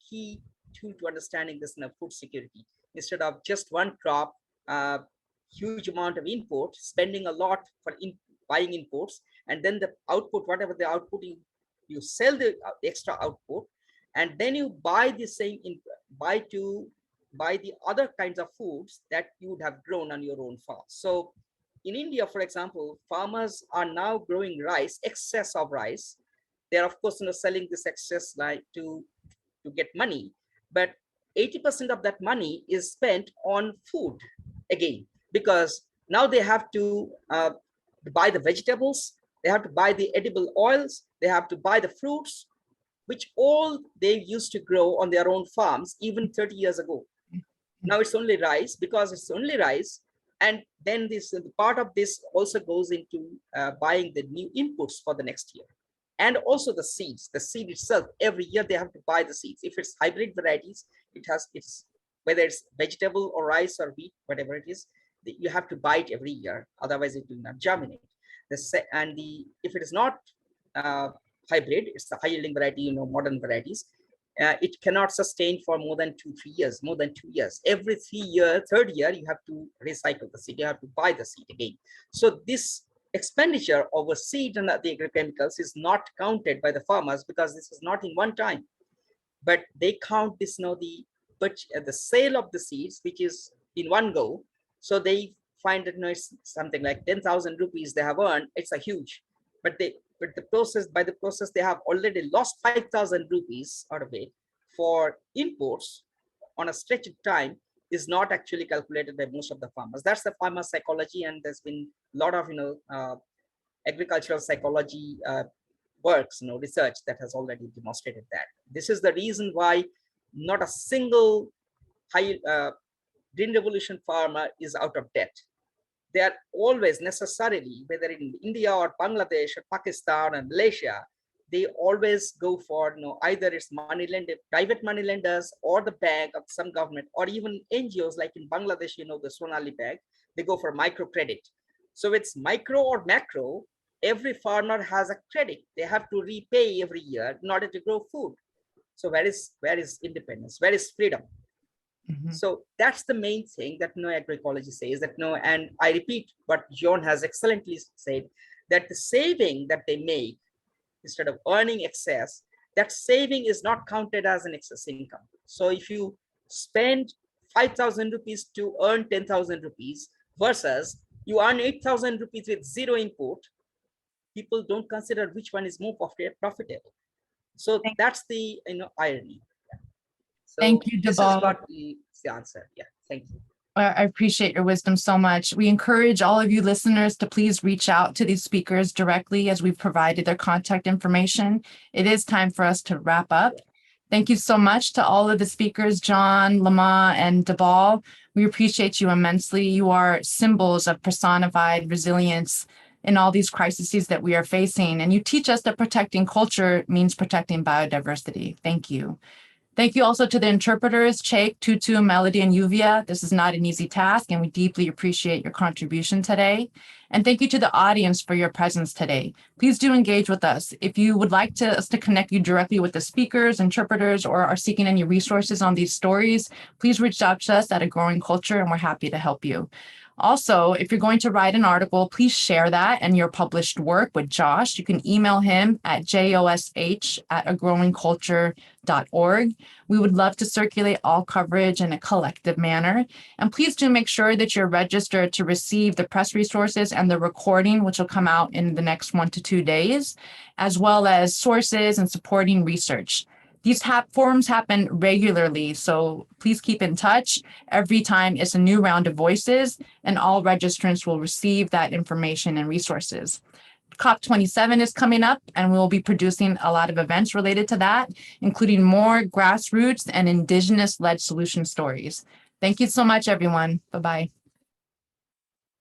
Speaker 5: key tool to understanding this food security. Instead of just one crop, huge amount of import, spending a lot for buying imports, and then the output, whatever the output, you sell the extra output, and then you buy the same buy the other kinds of foods that you would have grown on your own farm. So in India, for example, farmers are now growing rice, excess of rice. They're of course selling this excess to get money, but 80% of that money is spent on food again, because now they have to buy the vegetables, they have to buy the edible oils, they have to buy the fruits, which all they used to grow on their own farms even 30 years ago. Now it's only rice, because it's only rice. And then this part of this also goes into buying the new inputs for the next year. And also the seeds, the seed itself, every year they have to buy the seeds. If it's hybrid varieties, it's whether it's vegetable or rice or wheat, whatever it is, you have to buy it every year. Otherwise it will not germinate. If it is not hybrid, it's the high yielding variety, modern varieties, it cannot sustain for more than 2 years. Every 3rd year, you have to recycle the seed, you have to buy the seed again. So this expenditure over seed and the agrochemicals is not counted by the farmers, because this is not in one time, but they count this the sale of the seeds, which is in one go. So they find that it's something like 10,000 rupees they have earned. It's a huge, but by the process they have already lost 5,000 rupees out of it for imports on a stretch of time is not actually calculated by most of the farmers. That's the farmer psychology, and there's been a lot of agricultural psychology works, research that has already demonstrated that. This is the reason why not a single Green Revolution farmer is out of debt. They are always necessarily, whether in India or Bangladesh or Pakistan and Malaysia, they always go for either it's private money lenders, or the bank of some government, or even NGOs like in Bangladesh, the Sonali Bank, they go for microcredit. So it's micro or macro, every farmer has a credit they have to repay every year in order to grow food. So where is independence? Where is freedom? So that's the main thing that agroecology says, that and I repeat what Jon has excellently said, that the saving that they make, instead of earning excess, that saving is not counted as an excess income. So if you spend 5,000 rupees to earn 10,000 rupees versus you earn 8,000 rupees with zero input, people don't consider which one is more profitable. So that's the irony. So
Speaker 1: thank you, Debal.
Speaker 5: This is what the answer. Yeah, thank you.
Speaker 1: I appreciate your wisdom so much. We encourage all of you listeners to please reach out to these speakers directly, as we've provided their contact information. It is time for us to wrap up. Thank you so much to all of the speakers, Jon, Lama, and Debal. We appreciate you immensely. You are symbols of personified resilience in all these crises that we are facing. And you teach us that protecting culture means protecting biodiversity. Thank you. Thank you also to the interpreters, Cheik, Tutu, Melody, and Yuvia. This is not an easy task, and we deeply appreciate your contribution today. And thank you to the audience for your presence today. Please do engage with us. If you would like us to connect you directly with the speakers, interpreters, or are seeking any resources on these stories, please reach out to us at A Growing Culture, and we're happy to help you. Also, if you're going to write an article, please share that and your published work with Josh. You can email him at josh@agrowingculture.org. We would love to circulate all coverage in a collective manner. And please do make sure that you're registered to receive the press resources and the recording, which will come out in the next 1 to 2 days, as well as sources and supporting research. These forums happen regularly, so please keep in touch. Every time it's a new round of voices, and all registrants will receive that information and resources. COP27 is coming up, and we'll be producing a lot of events related to that, including more grassroots and Indigenous-led solution stories. Thank you so much, everyone. Bye-bye.